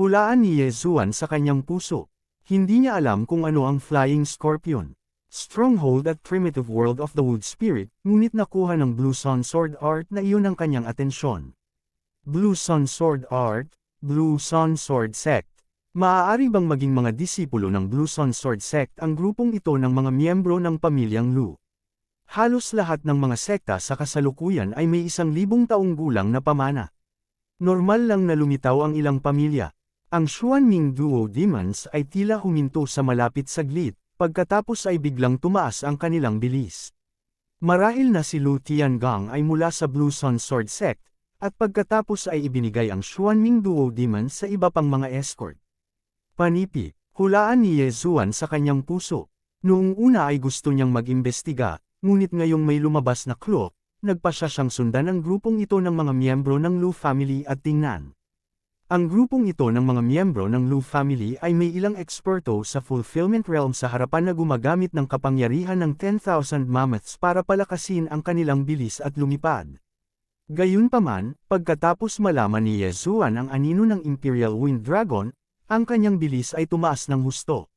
Hulaan ni Ye Zuan sa kanyang puso. Hindi niya alam kung ano ang Flying Scorpion Stronghold at Primitive World of the Wood Spirit, ngunit nakuha ng Blue Sun Sword Art na iyon ang kanyang atensyon. Blue Sun Sword Art, Blue Sun Sword Sect. Maaari bang maging mga disipulo ng Blue Sun Sword Sect ang grupong ito ng mga miyembro ng pamilyang Lu? Halos lahat ng mga sekta sa kasalukuyan ay may 1,000 taong gulang na pamana. Normal lang na lumitaw ang ilang pamilya. Ang Xuanming Duo Demons ay tila huminto sa malapit saglit, pagkatapos ay biglang tumaas ang kanilang bilis. Marahil na si Lu Tiangang ay mula sa Blue Sun Sword Sect, at pagkatapos ay ibinigay ang Xuanming Duo Demons sa iba pang mga escort. Panipi, hulaan ni Ye Zuan sa kanyang puso. Noong una ay gusto niyang mag-imbestiga, ngunit ngayong may lumabas na clue, nagpasya siyang sundan ang grupong ito ng mga miyembro ng Lu family at tingnan. Ang grupong ito ng mga miyembro ng Lu family ay may ilang eksperto sa Fulfillment Realm sa harapan na gumagamit ng kapangyarihan ng 10,000 mammoths para palakasin ang kanilang bilis at lumipad. Gayunpaman, pagkatapos malaman ni Ye Zuan ang anino ng Imperial Wind Dragon, ang kanyang bilis ay tumaas ng husto.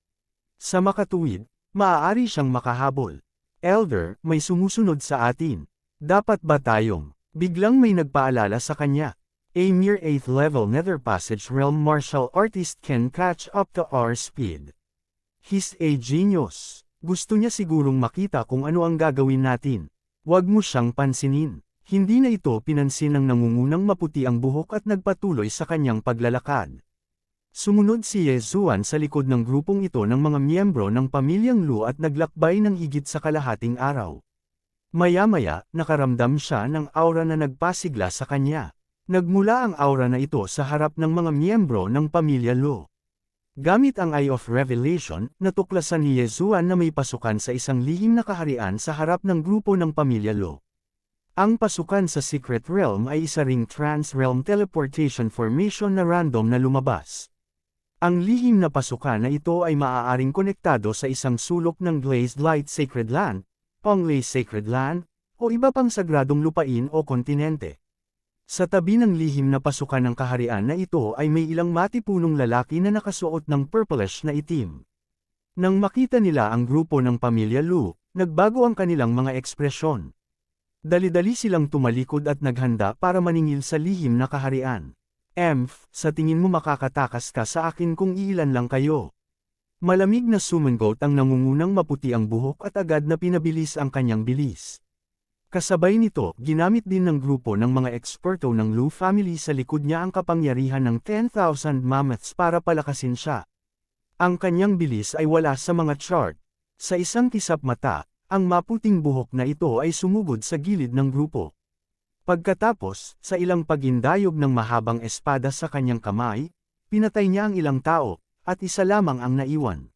Sa makatuwid, maaari siyang makahabol. Elder, may sumusunod sa atin. Dapat ba tayong? Biglang may nagpaalala sa kanya. A mere 8th level Nether Passage Realm martial artist can catch up to our speed. He's a genius. Gusto niya sigurong makita kung ano ang gagawin natin. Huwag mo siyang pansinin. Hindi na ito pinansin ng nangungunang maputi ang buhok at nagpatuloy sa kanyang paglalakad. Sumunod si Ye Zuan sa likod ng grupong ito ng mga miyembro ng pamilyang Lu at naglakbay ng higit sa kalahating araw. Maya-maya, nakaramdam siya ng aura na nagpasigla sa kanya. Nagmula ang aura na ito sa harap ng mga miyembro ng pamilya Lu. Gamit ang Eye of Revelation, natuklasan ni Yezuan na may pasukan sa isang lihim na kaharian sa harap ng grupo ng pamilya Lu. Ang pasukan sa Secret Realm ay isa ring trans-realm teleportation formation na random na lumabas. Ang lihim na pasukan na ito ay maaaring konektado sa isang sulok ng Glazed Light Sacred Land, Ponglei Sacred Land, o iba pang sagradong lupain o kontinente. Sa tabi ng lihim na pasukan ng kaharian na ito ay may ilang matipunong lalaki na nakasuot ng purplish na itim. Nang makita nila ang grupo ng pamilya Lu, nagbago ang kanilang mga ekspresyon. Dali-dali silang tumalikod at naghanda para maningil sa lihim na kaharian. Sa tingin mo makakatakas ka sa akin kung iilan lang kayo. Malamig na sumangot ang nangungunang maputi ang buhok at agad na pinabilis ang kanyang bilis. Kasabay nito, ginamit din ng grupo ng mga eksperto ng Lu family sa likod niya ang kapangyarihan ng 10,000 mammoths para palakasin siya. Ang kanyang bilis ay wala sa mga chart. Sa isang kisap mata, ang maputing buhok na ito ay sumugod sa gilid ng grupo. Pagkatapos, sa ilang pagindayog ng mahabang espada sa kanyang kamay, pinatay niya ang ilang tao, at isa lamang ang naiwan.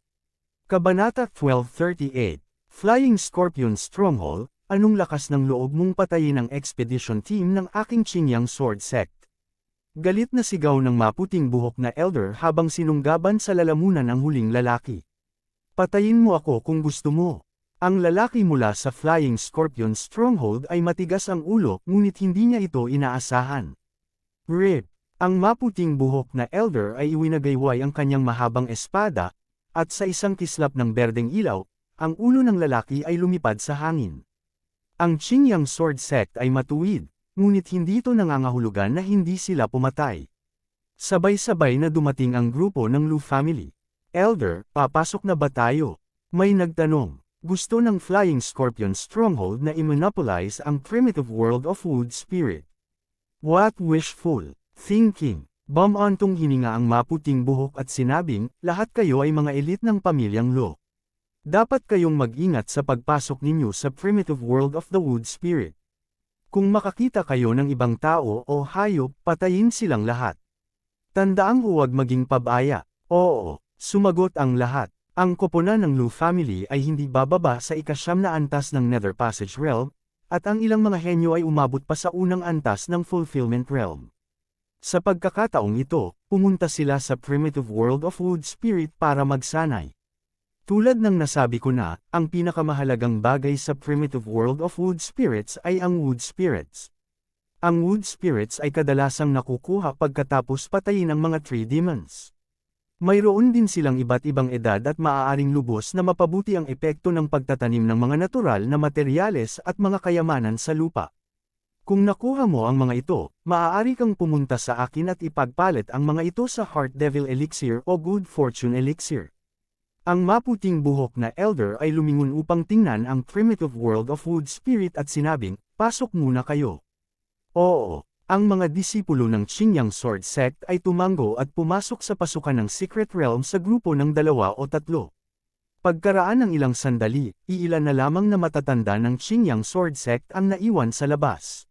Kabanata 1238, Flying Scorpion Stronghold. Anong lakas ng loob mong patayin ang expedition team ng aking Qingyang Sword Sect? Galit na sigaw ng maputing buhok na elder habang sinunggaban sa lalamunan ang huling lalaki. Patayin mo ako kung gusto mo. Ang lalaki mula sa Flying Scorpion Stronghold ay matigas ang ulo ngunit hindi niya ito inaasahan. Rip! Ang maputing buhok na elder ay iwinagayway ang kanyang mahabang espada, at sa isang kislap ng berdeng ilaw, ang ulo ng lalaki ay lumipad sa hangin. Ang Qingyang Sword Sect ay matuwid, ngunit hindi ito nangangahulugan na hindi sila pumatay. Sabay-sabay na dumating ang grupo ng Lu family. Elder, papasok na ba tayo? May nagtanong. Gusto ng Flying Scorpion Stronghold na i-monopolize ang primitive world of Wood Spirit. What wishful thinking! Bumantong hininga ang maputing buhok at sinabing, lahat kayo ay mga elite ng pamilyang Lu. Dapat kayong mag-ingat sa pagpasok ninyo sa primitive world of the Wood Spirit. Kung makakita kayo ng ibang tao o hayop, patayin silang lahat. Tandaang huwag maging pabaya. Oo, sumagot ang lahat. Ang koponan ng Lu family ay hindi bababa sa ika-9 na antas ng Nether Passage Realm, at ang ilang mga henyo ay umabot pa sa unang antas ng Fulfillment Realm. Sa pagkakataong ito, pumunta sila sa primitive world of Wood Spirit para magsanay. Tulad ng nasabi ko na, ang pinakamahalagang bagay sa primitive world of Wood Spirits ay ang Wood Spirits. Ang Wood Spirits ay kadalasang nakukuha pagkatapos patayin ang mga Tree Demons. Mayroon din silang iba't ibang edad at maaaring lubos na mapabuti ang epekto ng pagtatanim ng mga natural na materyales at mga kayamanan sa lupa. Kung nakuha mo ang mga ito, maaari kang pumunta sa akin at ipagpalit ang mga ito sa Heart Devil Elixir o Good Fortune Elixir. Ang maputing buhok na elder ay lumingon upang tingnan ang primitive world of Wood Spirit at sinabing, pasok muna kayo. Oo, ang mga disipulo ng Qingyang Sword Sect ay tumango at pumasok sa pasukan ng Secret Realm sa grupo ng 2 o 3. Pagkaraan ng ilang sandali, iilan na lamang na matatanda ng Qingyang Sword Sect ang naiwan sa labas.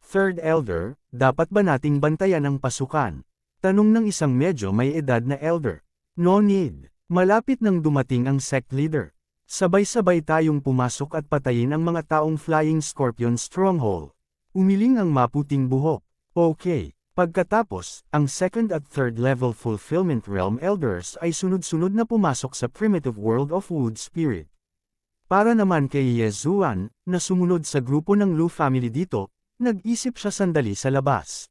Third Elder, dapat ba nating bantayan ang pasukan? Tanong ng isang medyo may edad na elder. No need. Malapit nang dumating ang sect leader. Sabay-sabay tayong pumasok at patayin ang mga taong Flying Scorpion Stronghold. Umiling ang maputing buhok. Okay. Pagkatapos, ang second at third level Fulfillment Realm Elders ay sunod-sunod na pumasok sa primitive world of Wood Spirit. Para naman kay Yezuan, na sumunod sa grupo ng Lu family dito, nag-isip siya sandali sa labas.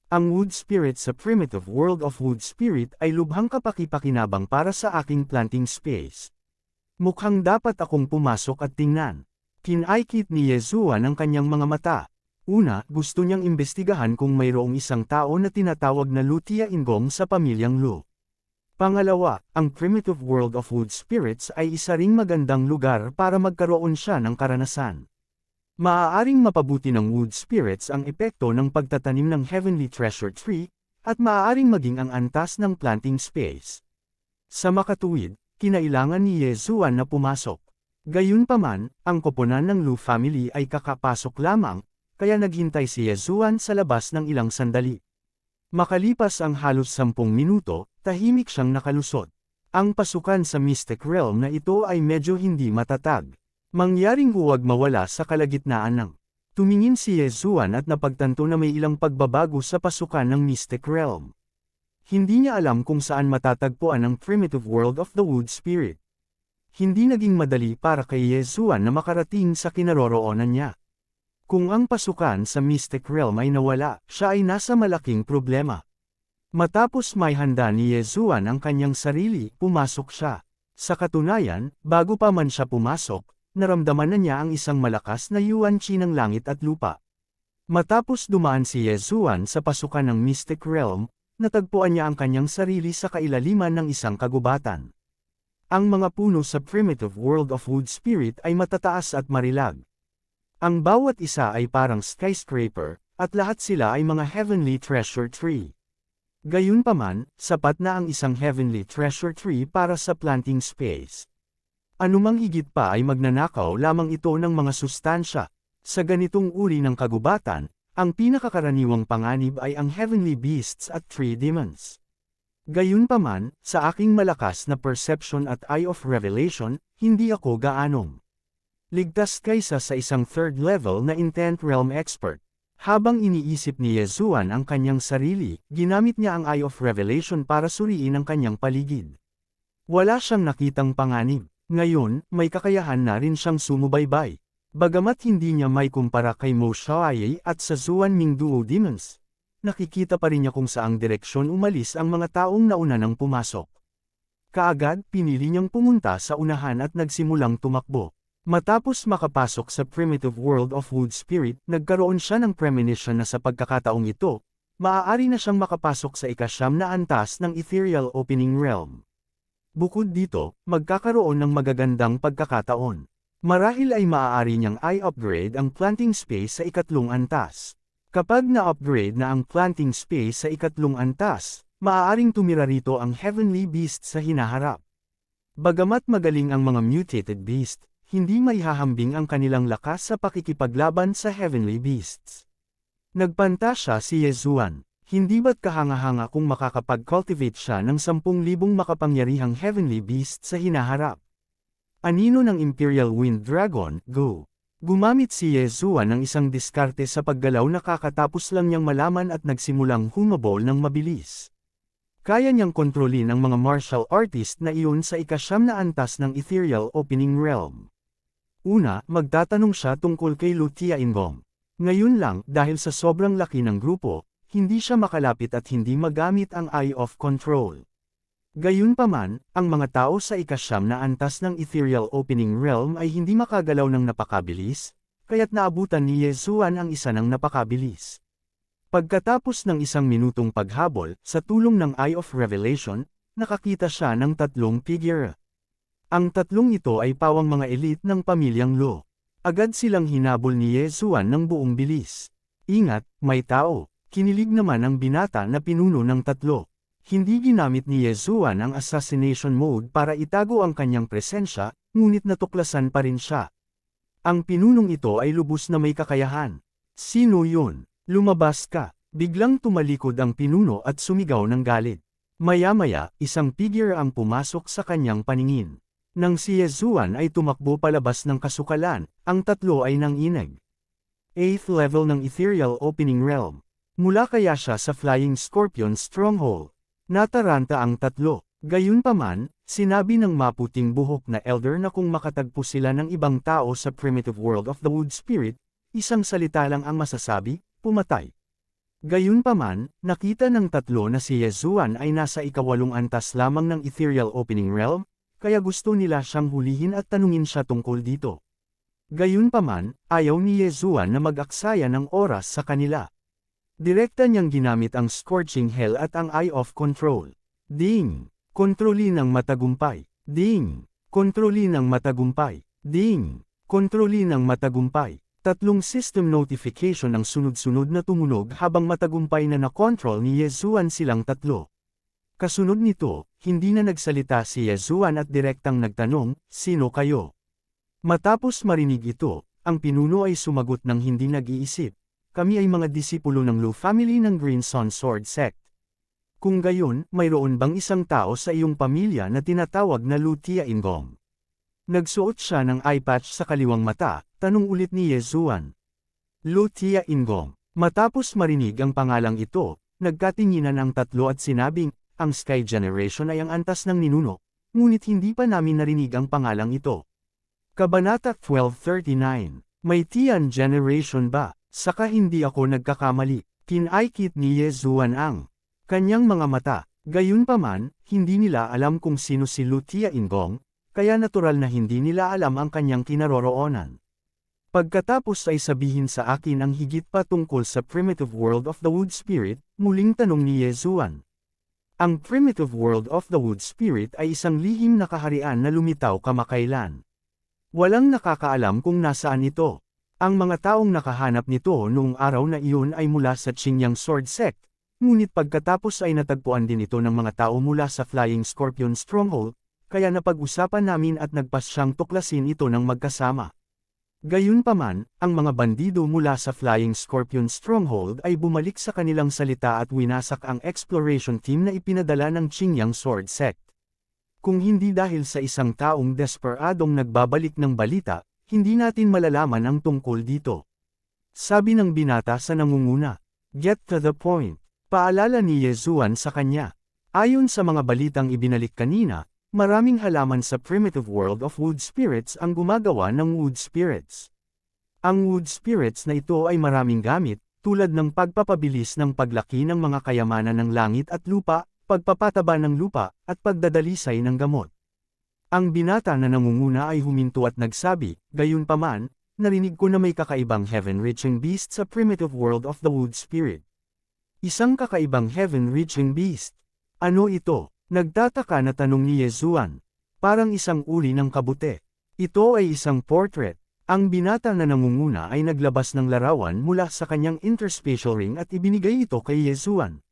Ang Wood Spirit sa primitive world of Wood Spirit ay lubhang kapaki-pakinabang para sa aking planting space. Mukhang dapat akong pumasok at tingnan. Kinaikit ni Yezuan ang kanyang mga mata. Una, gusto niyang imbestigahan kung mayroong isang tao na tinatawag na Lutia Ingong sa pamilyang Lu. Pangalawa, ang primitive world of Wood Spirits ay isa ring magandang lugar para magkaroon siya ng karanasan. Maaaring mapabuti ng Wood Spirits ang epekto ng pagtatanim ng Heavenly Treasure Tree, at maaaring maging ang antas ng planting space. Sa makatuwid, kinailangan ni Yezuan na pumasok. Gayunpaman, ang koponan ng Lu family ay kakapasok lamang, kaya naghintay si Yezuan sa labas ng ilang sandali. Makalipas ang halos 10 minuto, tahimik siyang nakalusot. Ang pasukan sa Mystic Realm na ito ay medyo hindi matatag. Mangyaring huwag mawala sa kalagitnaan ng. Tumingin si Yezuan at napagtanto na may ilang pagbabago sa pasukan ng Mystic Realm. Hindi niya alam kung saan matatagpuan ang primitive world of the Wood Spirit. Hindi naging madali para kay Yezuan na makarating sa kinaroroonan niya. Kung ang pasukan sa Mystic Realm ay nawala, siya ay nasa malaking problema. Matapos may handa ni Yezuan ang kanyang sarili, pumasok siya. Sa katunayan, bago pa man siya pumasok, naramdaman na niya ang isang malakas na yuanqi ng langit at lupa. Matapos dumaan si Yezuan sa pasukan ng Mystic Realm, natagpuan niya ang kanyang sarili sa kailaliman ng isang kagubatan. Ang mga puno sa primitive world of Wood Spirit ay matataas at marilag. Ang bawat isa ay parang skyscraper, at lahat sila ay mga heavenly treasure tree. Gayunpaman, sapat na ang isang heavenly treasure tree para sa planting space. Anumang higit pa ay magnanakaw lamang ito ng mga sustansya. Sa ganitong uri ng kagubatan, ang pinakakaraniwang panganib ay ang heavenly beasts at tree demons. Gayunpaman, sa aking malakas na perception at eye of revelation, hindi ako gaanong ligtas kaysa sa isang third level na intent realm expert. Habang iniisip ni Yezuan ang kanyang sarili, ginamit niya ang eye of revelation para suriin ang kanyang paligid. Wala siyang nakitang panganib. Ngayon, may kakayahan na rin siyang sumubaybay. Bagamat hindi niya may kumpara kay Mo Xiaoye at sa Zuan Mingduo Demons, nakikita pa rin niya kung saang direksyon umalis ang mga taong nauna nang pumasok. Kaagad, pinili niyang pumunta sa unahan at nagsimulang tumakbo. Matapos makapasok sa primitive world of Wood Spirit, nagkaroon siya ng premonition na sa pagkakataong ito, maaari na siyang makapasok sa ika-9 na antas ng Ethereal Opening Realm. Bukod dito, magkakaroon ng magagandang pagkakataon. Marahil ay maaari niyang i-upgrade ang planting space sa ika-3 antas. Kapag na-upgrade na ang planting space sa ika-3 antas, maaaring tumira rito ang heavenly beast sa hinaharap. Bagamat magaling ang mga mutated beast, hindi maihahambing ang kanilang lakas sa pakikipaglaban sa heavenly beasts. Nagpanta siya si Yezuan. Hindi ba't kahanga-hanga kung makakapag-cultivate siya ng 10,000 makapangyarihang heavenly beast sa hinaharap? Anino ng Imperial Wind Dragon, Go! Gumamit si Yezuan ng isang diskarte sa paggalaw na kakatapos lang niyang malaman at nagsimulang humabol ng mabilis. Kaya niyang kontrolin ang mga martial artist na iyon sa ika-9 na antas ng Ethereal Opening Realm. Una, magtatanong siya tungkol kay Lu Tiangong. Ngayon lang, dahil sa sobrang laki ng grupo, hindi siya makalapit at hindi magamit ang Eye of Control. Gayunpaman, ang mga tao sa ika-9 na antas ng Ethereal Opening Realm ay hindi makagalaw ng napakabilis, kaya't naabutan ni Yezuan ang isa ng napakabilis. Pagkatapos ng 1 minutong paghabol, sa tulong ng Eye of Revelation, nakakita siya ng 3 figure. Ang 3 ito ay pawang mga elite ng pamilyang Lo. Agad silang hinabol ni Yezuan ng buong bilis. Ingat, may tao. Kinilig naman ang binata na pinuno ng 3. Hindi ginamit ni Yezuan ang assassination mode para itago ang kanyang presensya, ngunit natuklasan pa rin siya. Ang pinunong ito ay lubos na may kakayahan. Sino yun? Lumabas ka. Biglang tumalikod ang pinuno at sumigaw ng galit. Maya-maya, isang figure ang pumasok sa kanyang paningin. Nang si Yezuan ay tumakbo palabas ng kasukalan, ang 3 ay nanginag. 8th level ng Ethereal Opening Realm. Mula kaya siya sa Flying Scorpion Stronghold. Nataranta ang 3. Gayunpaman, sinabi ng maputing buhok na elder na kung makatagpo sila ng ibang tao sa primitive world of the Wood Spirit, isang salita lang ang masasabi, pumatay. Gayunpaman, nakita ng 3 na si Yezuan ay nasa ika-8 antas lamang ng Ethereal Opening Realm, kaya gusto nila siyang hulihin at tanungin siya tungkol dito. Gayunpaman, ayaw ni Yezuan na mag-aksaya ng oras sa kanila. Direkta niyang ginamit ang Scorching Hell at ang Eye of Control. Ding! Kontrolin ng matagumpay. Ding! Kontrolin ng matagumpay. Ding! Kontrolin ng matagumpay. 3 system notification ang sunod-sunod na tumunog habang matagumpay na na-control ni Yezuan silang 3. Kasunod nito, hindi na nagsalita si Yezuan at direktang nagtanong, sino kayo? Matapos marinig ito, ang pinuno ay sumagot ng hindi nag-iisip. kami ay mga disipulo ng Lu family ng Green Sun Sword Sect. Kung gayon, mayroon bang isang tao sa iyong pamilya na tinatawag na Lu Tia Ingong? Nagsuot siya ng eye patch sa kaliwang mata, tanong ulit ni Yezuan. Lu Tia Ingong. Matapos marinig ang pangalang ito, nagkatinginan ang tatlo at sinabing, ang Sky Generation ay ang antas ng ninuno, ngunit hindi pa namin narinig ang pangalang ito. Kabanata 1239. May Tian Generation ba? Saka hindi ako nagkakamali. Kinaykit ni Yezuan ang kanyang mga mata. Gayunpaman, hindi nila alam kung sino si Lu Tia Ingong, kaya natural na hindi nila alam ang kanyang kinaroroonan. Pagkatapos ay sabihin sa akin ang higit pa tungkol sa primitive world of the Wood Spirit, muling tanong ni Yezuan. Ang primitive world of the Wood Spirit ay isang lihim na kaharian na lumitaw kamakailan. Walang nakakaalam kung nasaan ito. Ang mga taong nakahanap nito noong araw na iyon ay mula sa Qingyang Sword Sect, ngunit pagkatapos ay natagpuan din ito ng mga tao mula sa Flying Scorpion Stronghold, kaya napag-usapan namin at nagpasyang tuklasin ito ng magkasama. Gayunpaman, ang mga bandido mula sa Flying Scorpion Stronghold ay bumalik sa kanilang salita at winasak ang exploration team na ipinadala ng Qingyang Sword Sect. Kung hindi dahil sa isang taong desperadong nagbabalik ng balita, hindi natin malalaman ang tungkol dito. Sabi ng binata sa nangunguna. Get to the point. Paalala ni Yezuan sa kanya. Ayon sa mga balitang ibinalik kanina, maraming halaman sa primitive world of wood spirits ang gumagawa ng wood spirits. Ang wood spirits na ito ay maraming gamit, tulad ng pagpapabilis ng paglaki ng mga kayamanan ng langit at lupa, pagpapataba ng lupa, at pagdadalisay ng gamot. Ang binata na nangunguna ay huminto at nagsabi, gayunpaman, narinig ko na may kakaibang heaven-reaching beast sa primitive world of the wood spirit. Isang kakaibang heaven-reaching beast. Ano ito? Nagtataka na tanong ni Yezuan. Parang isang uri ng kabute. Ito ay isang portrait. Ang binata na nangunguna ay naglabas ng larawan mula sa kanyang interspatial ring at ibinigay ito kay Yezuan.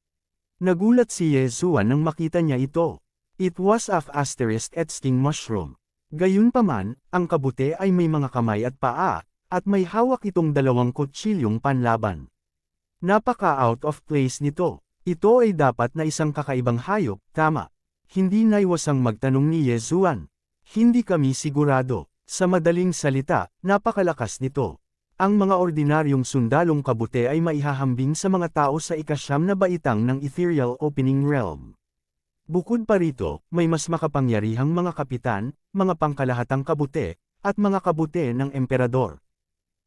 Nagulat si Yezuan nang makita niya ito. It was of *sting mushroom. Gayunpaman, ang kabute ay may mga kamay at paa, at may hawak itong dalawang kutsilyong panlaban. Napaka-out of place nito. Ito ay dapat na isang kakaibang hayop, tama. Hindi naiwasang magtanong ni Yezuan. Hindi kami sigurado. Sa madaling salita, napakalakas nito. Ang mga ordinaryong sundalong kabute ay maihahambing sa mga tao sa ikasyam na baitang ng Ethereal Opening Realm. Bukod pa rito, may mas makapangyarihang mga kapitan, mga pangkalahatang kabute, at mga kabute ng emperador.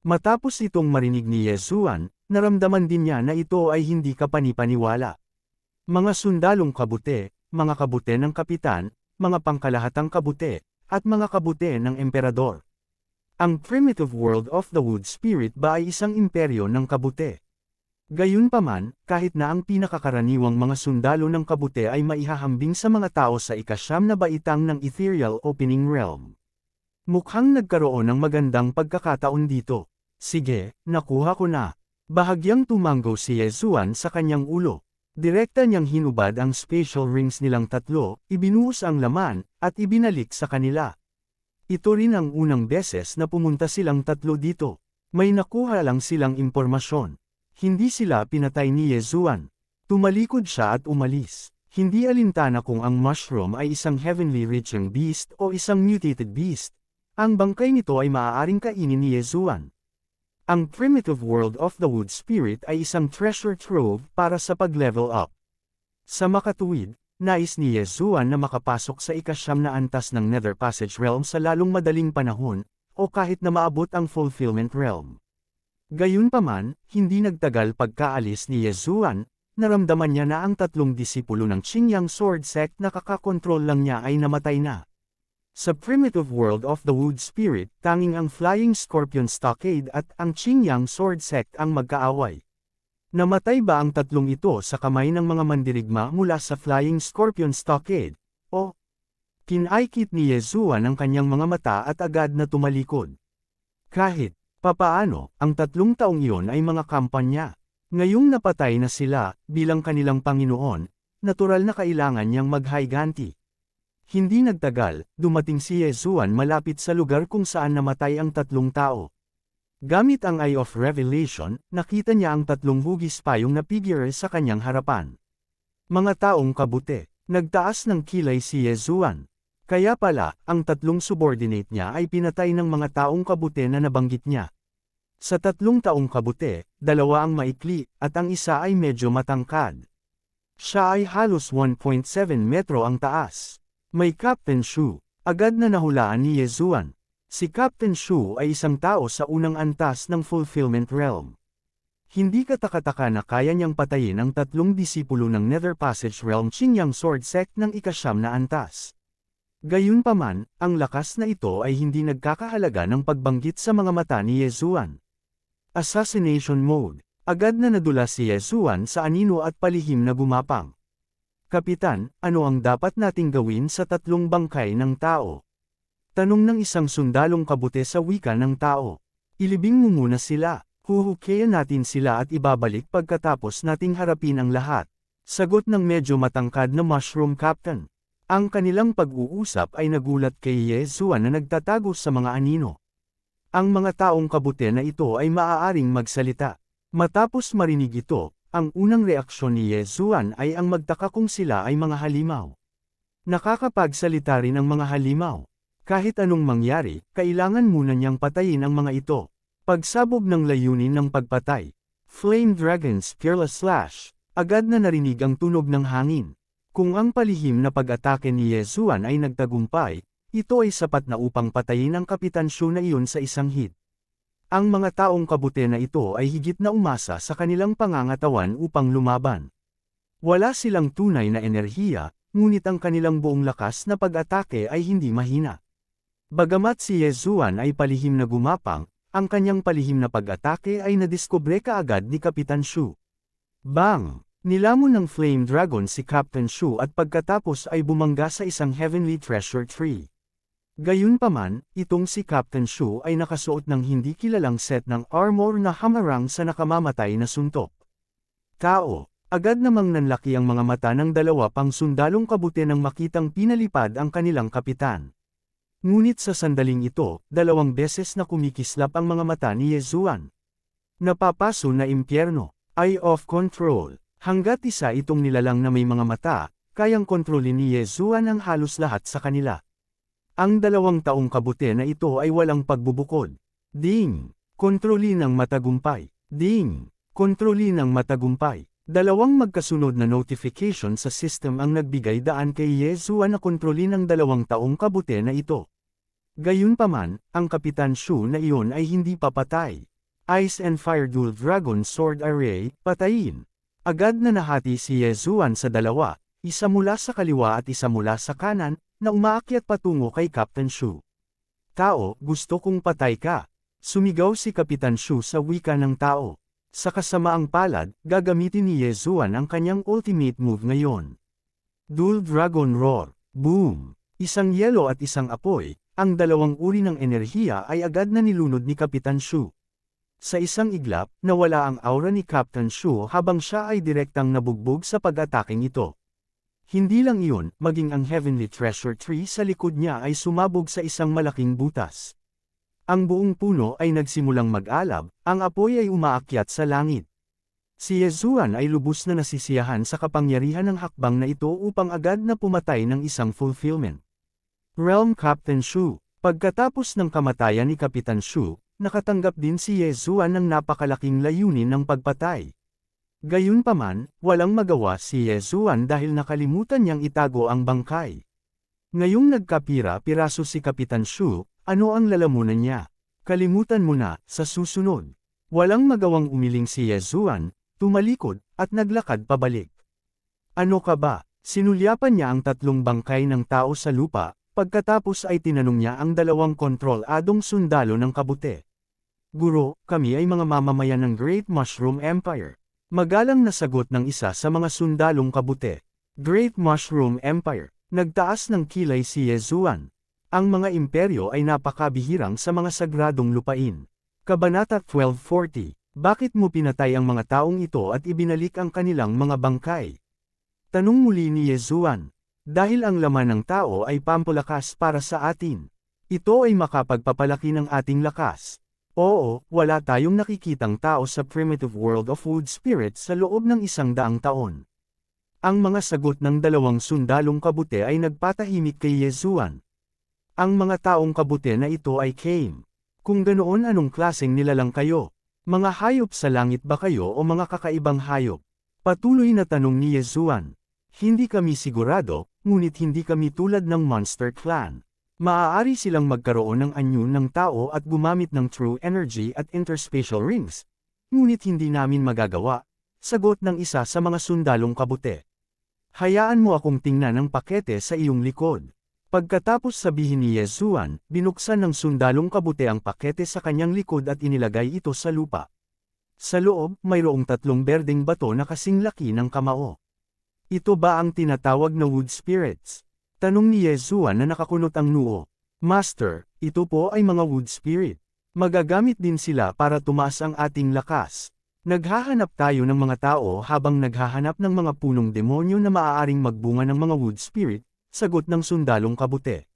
Matapos itong marinig ni Yezuan, naramdaman din niya na ito ay hindi kapanipaniwala. Mga sundalong kabute, mga kabute ng kapitan, mga pangkalahatang kabute, at mga kabute ng emperador. Ang primitive world of the wood spirit ba ay isang imperyo ng kabute? Gayunpaman, kahit na ang pinakakaraniwang mga sundalo ng kabute ay maihahambing sa mga tao sa ikasyam na baitang ng Ethereal Opening Realm. Mukhang nagkaroon ng magandang pagkakataon dito. Sige, nakuha ko na. Bahagyang tumanggo si Yezuan sa kanyang ulo. Direkta niyang hinubad ang spatial rings nilang tatlo, ibinuhos ang laman, at ibinalik sa kanila. Ito rin ang unang beses na pumunta silang tatlo dito. May nakuha lang silang impormasyon. Hindi sila pinatay ni Yezuan. Tumalikod siya at umalis. Hindi alintana kung ang mushroom ay isang heavenly reaching beast o isang mutated beast. Ang bangkay nito ay maaaring kainin ni Yezuan. Ang primitive world of the wood spirit ay isang treasure trove para sa pag-level up. Sa makatuwid, nais ni Yezuan na makapasok sa ikasyam na antas ng Nether Passage Realm sa lalong madaling panahon, o kahit na maabot ang Fulfillment Realm. Gayunpaman, hindi nagtagal pagkaalis ni Yezuan, naramdaman niya na ang tatlong disipulo ng Qingyang Sword Sect na kakakontrol lang niya ay namatay na. Sa primitive world of the wood spirit, tanging ang Flying Scorpion Stockade at ang Qingyang Sword Sect ang magkaaway. Namatay ba ang tatlong ito sa kamay ng mga mandirigma mula sa Flying Scorpion Stockade? O kinaykit ni Yezuan ang kanyang mga mata at agad na tumalikod. Kahit papaano, ang tatlong taong iyon ay mga kampanya. Ngayong napatay na sila, bilang kanilang Panginoon, natural na kailangan niyang maghiganti. Hindi nagtagal, dumating si Yezuan malapit sa lugar kung saan namatay ang tatlong tao. Gamit ang Eye of Revelation, nakita niya ang tatlong hugis payong na figure sa kanyang harapan. Mga taong kabuti. Nagtaas ng kilay si Yezuan. Kaya pala, ang tatlong subordinate niya ay pinatay ng mga taong kabuti na nabanggit niya. Sa tatlong taong kabuti, dalawa ang maikli, at ang isa ay medyo matangkad. Siya ay halos 1.7 metro ang taas. May Captain Shu. Agad na nahulaan ni Yezuan. Si Captain Shu ay isang tao sa unang antas ng Fulfillment Realm. Hindi katakataka na kaya niyang patayin ang tatlong disipulo ng Nether Passage Realm Qinyang Sword Sect ng ikasyam na antas. Gayunpaman, ang lakas na ito ay hindi nagkakahalaga ng pagbanggit sa mga mata ni Yezuan. Assassination Mode. Agad na nadulas si Yezuan sa anino at palihim na gumapang. Kapitan, ano ang dapat nating gawin sa tatlong bangkay ng tao? Tanong ng isang sundalong kabuti sa wika ng tao. Ilibing mo muna sila. Huhukayan natin sila at ibabalik pagkatapos nating harapin ang lahat. Sagot ng medyo matangkad na Mushroom Captain. Ang kanilang pag-uusap ay nagulat kay Yezuan na nagtatago sa mga anino. Ang mga taong kabuti na ito ay maaaring magsalita. Matapos marinig ito, ang unang reaksyon ni Yezuan ay ang magtaka kung sila ay mga halimaw. Nakakapagsalita rin ang mga halimaw. Kahit anong mangyari, kailangan muna niyang patayin ang mga ito. Pagsabog ng layunin ng pagpatay. Flame Dragon's Fearless Slash. Agad na narinig ang tunog ng hangin. Kung ang palihim na pag-atake ni Yezuan ay nagtagumpay, ito ay sapat na upang patayin ang Kapitan Shu na iyon sa isang hit. Ang mga taong kabuti na ito ay higit na umasa sa kanilang pangangatawan upang lumaban. Wala silang tunay na enerhiya, ngunit ang kanilang buong lakas na pag-atake ay hindi mahina. Bagamat si Yezuan ay palihim na gumapang, ang kanyang palihim na pag-atake ay nadiskubre kaagad ni Kapitan Shu. Bang! Nilamon ng Flame Dragon si Captain Shu at pagkatapos ay bumangga sa isang Heavenly Treasure Tree. Gayunpaman, itong si Captain Shu ay nakasuot ng hindi kilalang set ng armor na hamarang sa nakamamatay na suntok. Tao! Agad namang nanlaki ang mga mata ng dalawa pang sundalong kabuti nang makitang pinalipad ang kanilang kapitan. Ngunit sa sandaling ito, 2 beses na kumikislap ang mga mata ni Yezuan. Napapaso na impyerno. Eye of Control. Hanggat isa itong nilalang na may mga mata, kayang kontrolin ni Yezuan ang halos lahat sa kanila. Ang 2 taong kabuti na ito ay walang pagbubukod. Ding! Kontrolin ng matagumpay. Ding! Kontrolin ng matagumpay. 2 magkasunod na notification sa system ang nagbigay daan kay Yezuan na kontrolin ang 2 taong kabuti na ito. Gayunpaman, ang Kapitan Shu na iyon ay hindi papatay. Ice and Fire Dual Dragon Sword Array, patayin. Agad na nahati si Yezuan sa 2, isa mula sa kaliwa at isa mula sa kanan, na umaakyat patungo kay Captain Shu. Tao, gusto kong patay ka. Sumigaw si Kapitan Shu sa wika ng tao. Sa kasamaang palad, gagamitin ni Yezuan ang kanyang ultimate move ngayon. Dual Dragon Roar. Boom! Isang yelo at isang apoy, ang 2 uri ng enerhiya ay agad na nilunod ni Kapitan Shu. Sa isang iglap, nawala ang aura ni Captain Shu habang siya ay direktang nabugbog sa pag-ataking ito. Hindi lang iyon, maging ang Heavenly Treasure Tree sa likod niya ay sumabog sa isang malaking butas. Ang buong puno ay nagsimulang mag-alab, ang apoy ay umaakyat sa langit. Si Yezuan ay lubos na nasisiyahan sa kapangyarihan ng hakbang na ito upang agad na pumatay ng isang fulfillment. Realm Captain Shu. Pagkatapos ng kamatayan ni Kapitan Shu, nakatanggap din si Yezuan ng napakalaking layunin ng pagpatay. Gayunpaman, walang magawa si Yezuan dahil nakalimutan niyang itago ang bangkay. Ngayong nagkapira-piraso si Kapitan Shu, ano ang lalamunan niya? Kalimutan mo na, sa susunod. Walang magawang umiling si Yezuan, tumalikod, at naglakad pabalik. Ano ka ba? Sinulyapan niya ang 3 bangkay ng tao sa lupa, pagkatapos ay tinanong niya ang 2 kontroladong sundalo ng kabuti. Guro, kami ay mga mamamayan ng Great Mushroom Empire. Magalang na sagot ng isa sa mga sundalong kabuti. Great Mushroom Empire. Nagtaas ng kilay si Yezuan. Ang mga imperyo ay napakabihirang sa mga sagradong lupain. Kabanata 1240. Bakit mo pinatay ang mga taong ito at ibinalik ang kanilang mga bangkay? Tanong muli ni Yezuan. Dahil ang laman ng tao ay pampalakas para sa atin. Ito ay makapagpapalaki ng ating lakas. Oo, wala tayong nakikitang tao sa primitive world of wood spirits sa loob ng 100 taon. Ang mga sagot ng dalawang sundalong kabute ay nagpatahimik kay Yezuan. Ang mga taong kabute na ito ay came. Kung ganoon, anong klaseng nilalang kayo? Mga hayop sa langit ba kayo o mga kakaibang hayop? Patuloy na tanong ni Yezuan. Hindi kami sigurado, ngunit hindi kami tulad ng Monster Clan. Maaari silang magkaroon ng anyo ng tao at gumamit ng true energy at interspatial rings. Ngunit hindi namin magagawa. Sagot ng isa sa mga sundalong kabute. Hayaan mo akong tingnan ang pakete sa iyong likod. Pagkatapos sabihin ni Yezuan, binuksan ng sundalong kabute ang pakete sa kanyang likod at inilagay ito sa lupa. Sa loob, mayroong 3 berdeng bato na kasing laki ng kamao. Ito ba ang tinatawag na wood spirits? Tanong ni Yezuan na nakakunot ang noo. Master, ito po ay mga wood spirit. Magagamit din sila para tumaas ang ating lakas. Naghahanap tayo ng mga tao habang naghahanap ng mga punong demonyo na maaaring magbunga ng mga wood spirit, sagot ng sundalong kabute.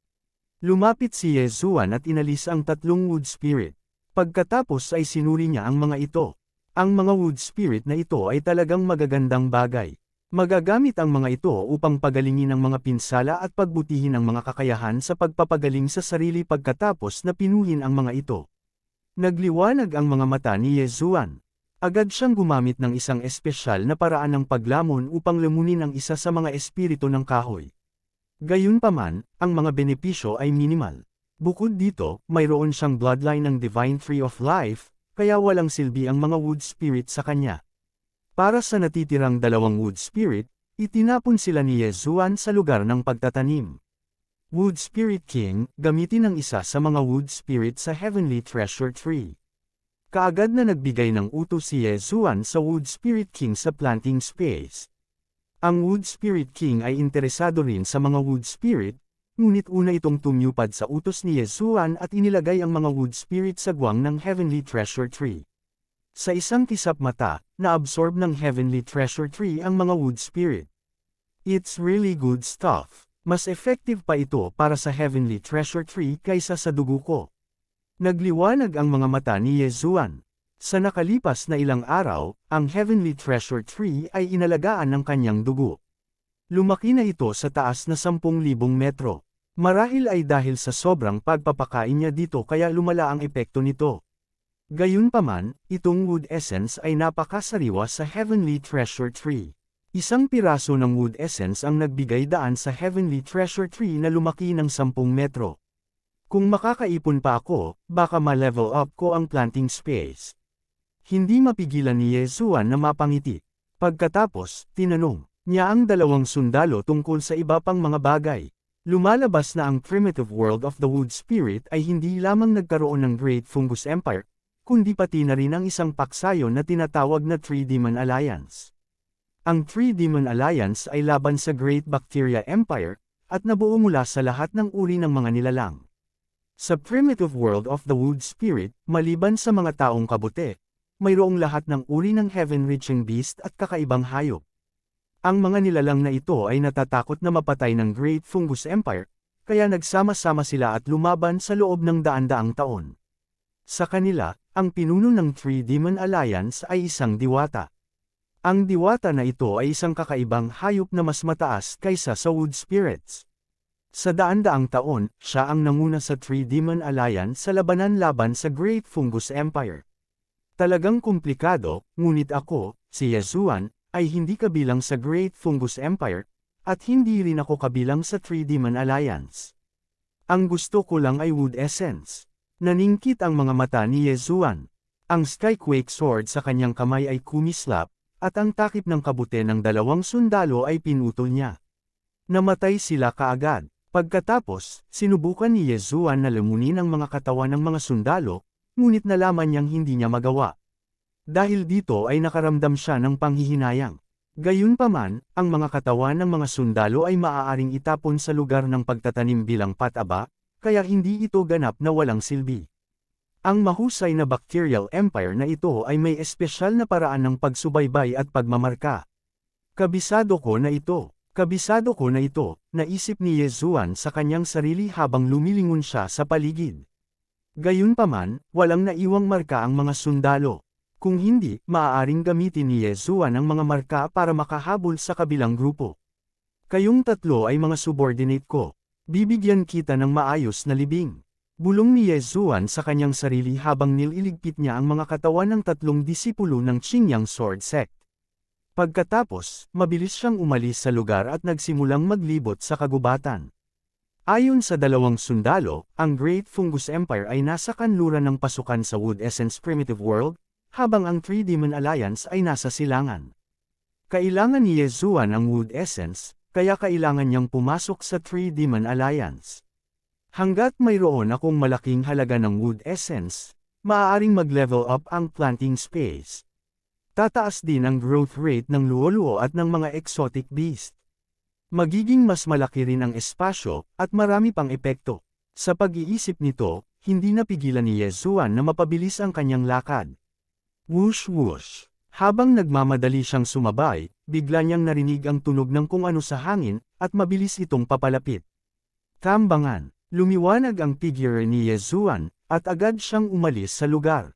Lumapit si Yezuan at inalis ang 3 wood spirit. Pagkatapos ay sinuri niya ang mga ito. Ang mga wood spirit na ito ay talagang magagandang bagay. Magagamit ang mga ito upang pagalingin ang mga pinsala at pagbutihin ang mga kakayahan sa pagpapagaling sa sarili pagkatapos na pinuhin ang mga ito. Nagliwanag ang mga mata ni Yezuan. Agad siyang gumamit ng isang espesyal na paraan ng paglamon upang lamunin ang isa sa mga espiritu ng kahoy. Gayunpaman, ang mga benepisyo ay minimal. Bukod dito, mayroon siyang bloodline ng Divine Tree of Life, kaya walang silbi ang mga wood spirit sa kanya. Para sa natitirang 2 wood spirit, itinapon sila ni Yezuan sa lugar ng pagtatanim. Wood Spirit King, gamitin ang isa sa mga wood spirit sa Heavenly Treasure Tree. Kaagad na nagbigay ng utos si Yezuan sa Wood Spirit King sa planting space. Ang Wood Spirit King ay interesado rin sa mga wood spirit, ngunit una itong tumupad sa utos ni Yezuan at inilagay ang mga wood spirit sa guwang ng Heavenly Treasure Tree. Sa isang kisap mata, na-absorb ng Heavenly Treasure Tree ang mga wood spirit. It's really good stuff. Mas effective pa ito para sa Heavenly Treasure Tree kaysa sa dugo ko. Nagliwanag ang mga mata ni Yezuan. Sa nakalipas na ilang araw, ang Heavenly Treasure Tree ay inalagaan ng kanyang dugo. Lumaki na ito sa taas na 10,000 metro. Marahil ay dahil sa sobrang pagpapakain niya dito kaya lumala ang epekto nito. Gayunpaman, itong wood essence ay napakasariwa sa Heavenly Treasure Tree. Isang piraso ng wood essence ang nagbigay daan sa Heavenly Treasure Tree na lumaki ng 10 metro. Kung makakaipon pa ako, baka ma-level up ko ang planting space. Hindi mapigilan ni Yezuan na mapangiti. Pagkatapos, tinanong niya ang 2 sundalo tungkol sa iba pang mga bagay. Lumalabas na ang primitive world of the wood spirit ay hindi lamang nagkaroon ng Great Fungus Empire, kundi pati na rin ang isang paksayon na tinatawag na Three Demon Alliance. Ang Three Demon Alliance ay laban sa Great Bacteria Empire, at nabuo mula sa lahat ng uri ng mga nilalang. Sa primitive world of the wood spirit, maliban sa mga taong kabute, mayroong lahat ng uri ng heaven-reaching beast at kakaibang hayop. Ang mga nilalang na ito ay natatakot na mapatay ng Great Fungus Empire, kaya nagsama-sama sila at lumaban sa loob ng daan-daang taon. Sa kanila, ang pinuno ng Three Demon Alliance ay isang diwata. Ang diwata na ito ay isang kakaibang hayop na mas mataas kaysa sa wood spirits. Sa daan-daang taon, siya ang nanguna sa Three Demon Alliance sa labanan laban sa Great Fungus Empire. Talagang komplikado, ngunit ako, si Yezuan, ay hindi kabilang sa Great Fungus Empire, at hindi rin ako kabilang sa Three Demon Alliance. Ang gusto ko lang ay wood essence. Naningkit ang mga mata ni Yezuan. Ang Skyquake sword sa kanyang kamay ay kumislap, at ang takip ng kabute ng 2 sundalo ay pinutol niya. Namatay sila kaagad. Pagkatapos, sinubukan ni Yezuan na lamunin ang mga katawan ng mga sundalo, ngunit nalaman niyang hindi niya magawa. Dahil dito ay nakaramdam siya ng panghihinayang. Gayunpaman, ang mga katawan ng mga sundalo ay maaaring itapon sa lugar ng pagtatanim bilang pataba, kaya hindi ito ganap na walang silbi. Ang mahusay na bacterial empire na ito ay may espesyal na paraan ng pagsubaybay at pagmamarka. Kabisado ko na ito. Kabisado ko na ito, naisip ni Yezuan sa kanyang sarili habang lumilingon siya sa paligid. Gayunpaman, walang naiwang marka ang mga sundalo. Kung hindi, maaaring gamitin ni Yezuan ang mga marka para makahabol sa kabilang grupo. Kayong tatlo ay mga subordinate ko. Bibigyan kita ng maayos na libing. Bulong ni Yezuan sa kanyang sarili habang nililigpit niya ang mga katawan ng tatlong disipulo ng Qinyang Sword Sect. Pagkatapos, mabilis siyang umalis sa lugar at nagsimulang maglibot sa kagubatan. Ayon sa dalawang sundalo, ang Great Fungus Empire ay nasa kanluran ng pasukan sa Wood Essence Primitive World, habang ang Three Demon Alliance ay nasa silangan. Kailangan ni Yezuan ang Wood Essence, kaya kailangan niyang pumasok sa Three Demon Alliance. Hanggat mayroon akong malaking halaga ng Wood Essence, maaaring mag-level up ang planting space. Tataas din ang growth rate ng luo-luo at ng mga exotic beast. Magiging mas malaki rin ang espasyo, at marami pang epekto. Sa pag-iisip nito, hindi napigilan ni Yezuan na mapabilis ang kanyang lakad. Whoosh whoosh. Habang nagmamadali siyang sumabay, bigla niyang narinig ang tunog ng kung ano sa hangin, at mabilis itong papalapit. Tambangan. Lumiwanag ang figure ni Yezuan, at agad siyang umalis sa lugar.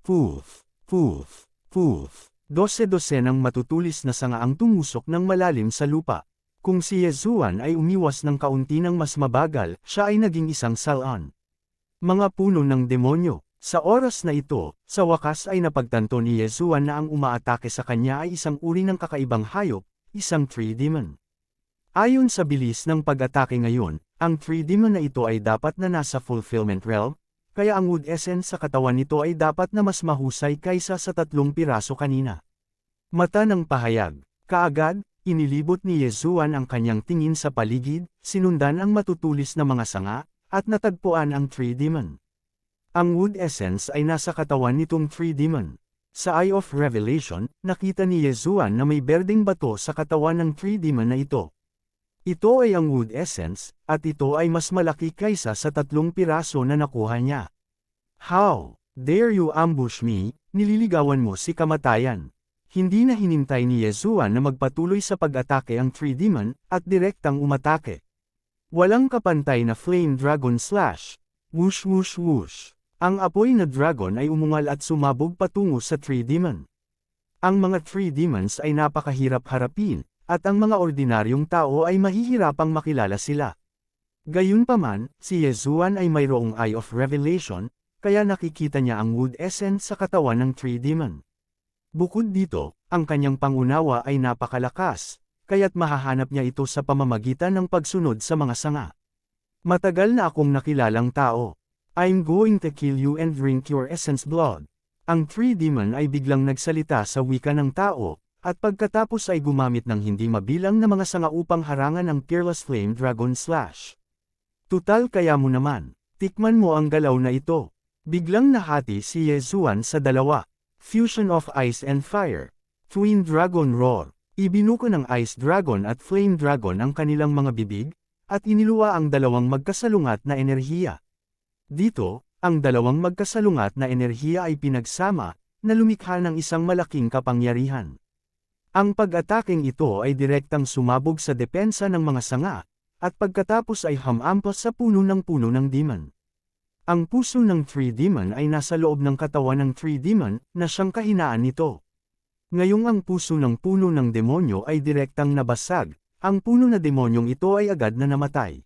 Poof, poof, poof. Dose-dose ng matutulis na sanga ang tumusok ng malalim sa lupa. Kung si Yezuan ay umiwas ng kaunti ng mas mabagal, siya ay naging isang salon. Mga puno ng demonyo. Sa oras na ito, sa wakas ay napagtanto ni Yezuan na ang umaatake sa kanya ay isang uri ng kakaibang hayop, isang Three Demon. Ayon sa bilis ng pag-atake ngayon, ang Three Demon na ito ay dapat na nasa Fulfillment Realm, kaya ang Wood Essence sa katawan nito ay dapat na mas mahusay kaysa sa 3 piraso kanina. Mata ng pahayag. Kaagad, inilibot ni Yezuan ang kanyang tingin sa paligid, sinundan ang matutulis na mga sanga, at natagpuan ang Three Demon. Ang Wood Essence ay nasa katawan nitong Three Demon. Sa Eye of Revelation, nakita ni Yezuan na may berdeng bato sa katawan ng Three Demon na ito. Ito ay ang Wood Essence, at ito ay mas malaki kaysa sa 3 piraso na nakuha niya. How dare you ambush me? Nililigawan mo si kamatayan. Hindi na hinintay ni Yezuan na magpatuloy sa pag-atake ang Three Demon, at direktang umatake. Walang kapantay na Flame Dragon Slash. Whoosh whoosh whoosh. Ang apoy na dragon ay umungal at sumabog patungo sa Three Demon. Ang mga Three Demons ay napakahirap harapin, at ang mga ordinaryong tao ay mahihirapang makilala sila. Gayunpaman, si Yezuan ay mayroong Eye of Revelation, kaya nakikita niya ang Wood Essence sa katawan ng Three Demon. Bukod dito, ang kanyang pangunawa ay napakalakas, kaya't mahahanap niya ito sa pamamagitan ng pagsunod sa mga sanga. Matagal na akong nakilalang tao. I'm going to kill you and drink your essence blood. Ang Three Demon ay biglang nagsalita sa wika ng tao, at pagkatapos ay gumamit ng hindi mabilang na mga sanga upang harangan ang Peerless Flame Dragon Slash. Tutal kaya mo naman, tikman mo ang galaw na ito. Biglang nahati si Yezuan sa dalawa. Fusion of Ice and Fire. Twin Dragon Roar. Ibinuko ng Ice Dragon at Flame Dragon ang kanilang mga bibig, at iniluwa ang dalawang magkasalungat na enerhiya. Dito, ang dalawang magkasalungat na enerhiya ay pinagsama, na lumikha ng isang malaking kapangyarihan. Ang pag-ataking ito ay direktang sumabog sa depensa ng mga sanga, at pagkatapos ay hamampas sa puno ng demon. Ang puso ng Three Demon ay nasa loob ng katawan ng Three Demon, na siyang kahinaan nito. Ngayong ang puso ng puno ng demonyo ay direktang nabasag, ang puno na demonyong ito ay agad na namatay.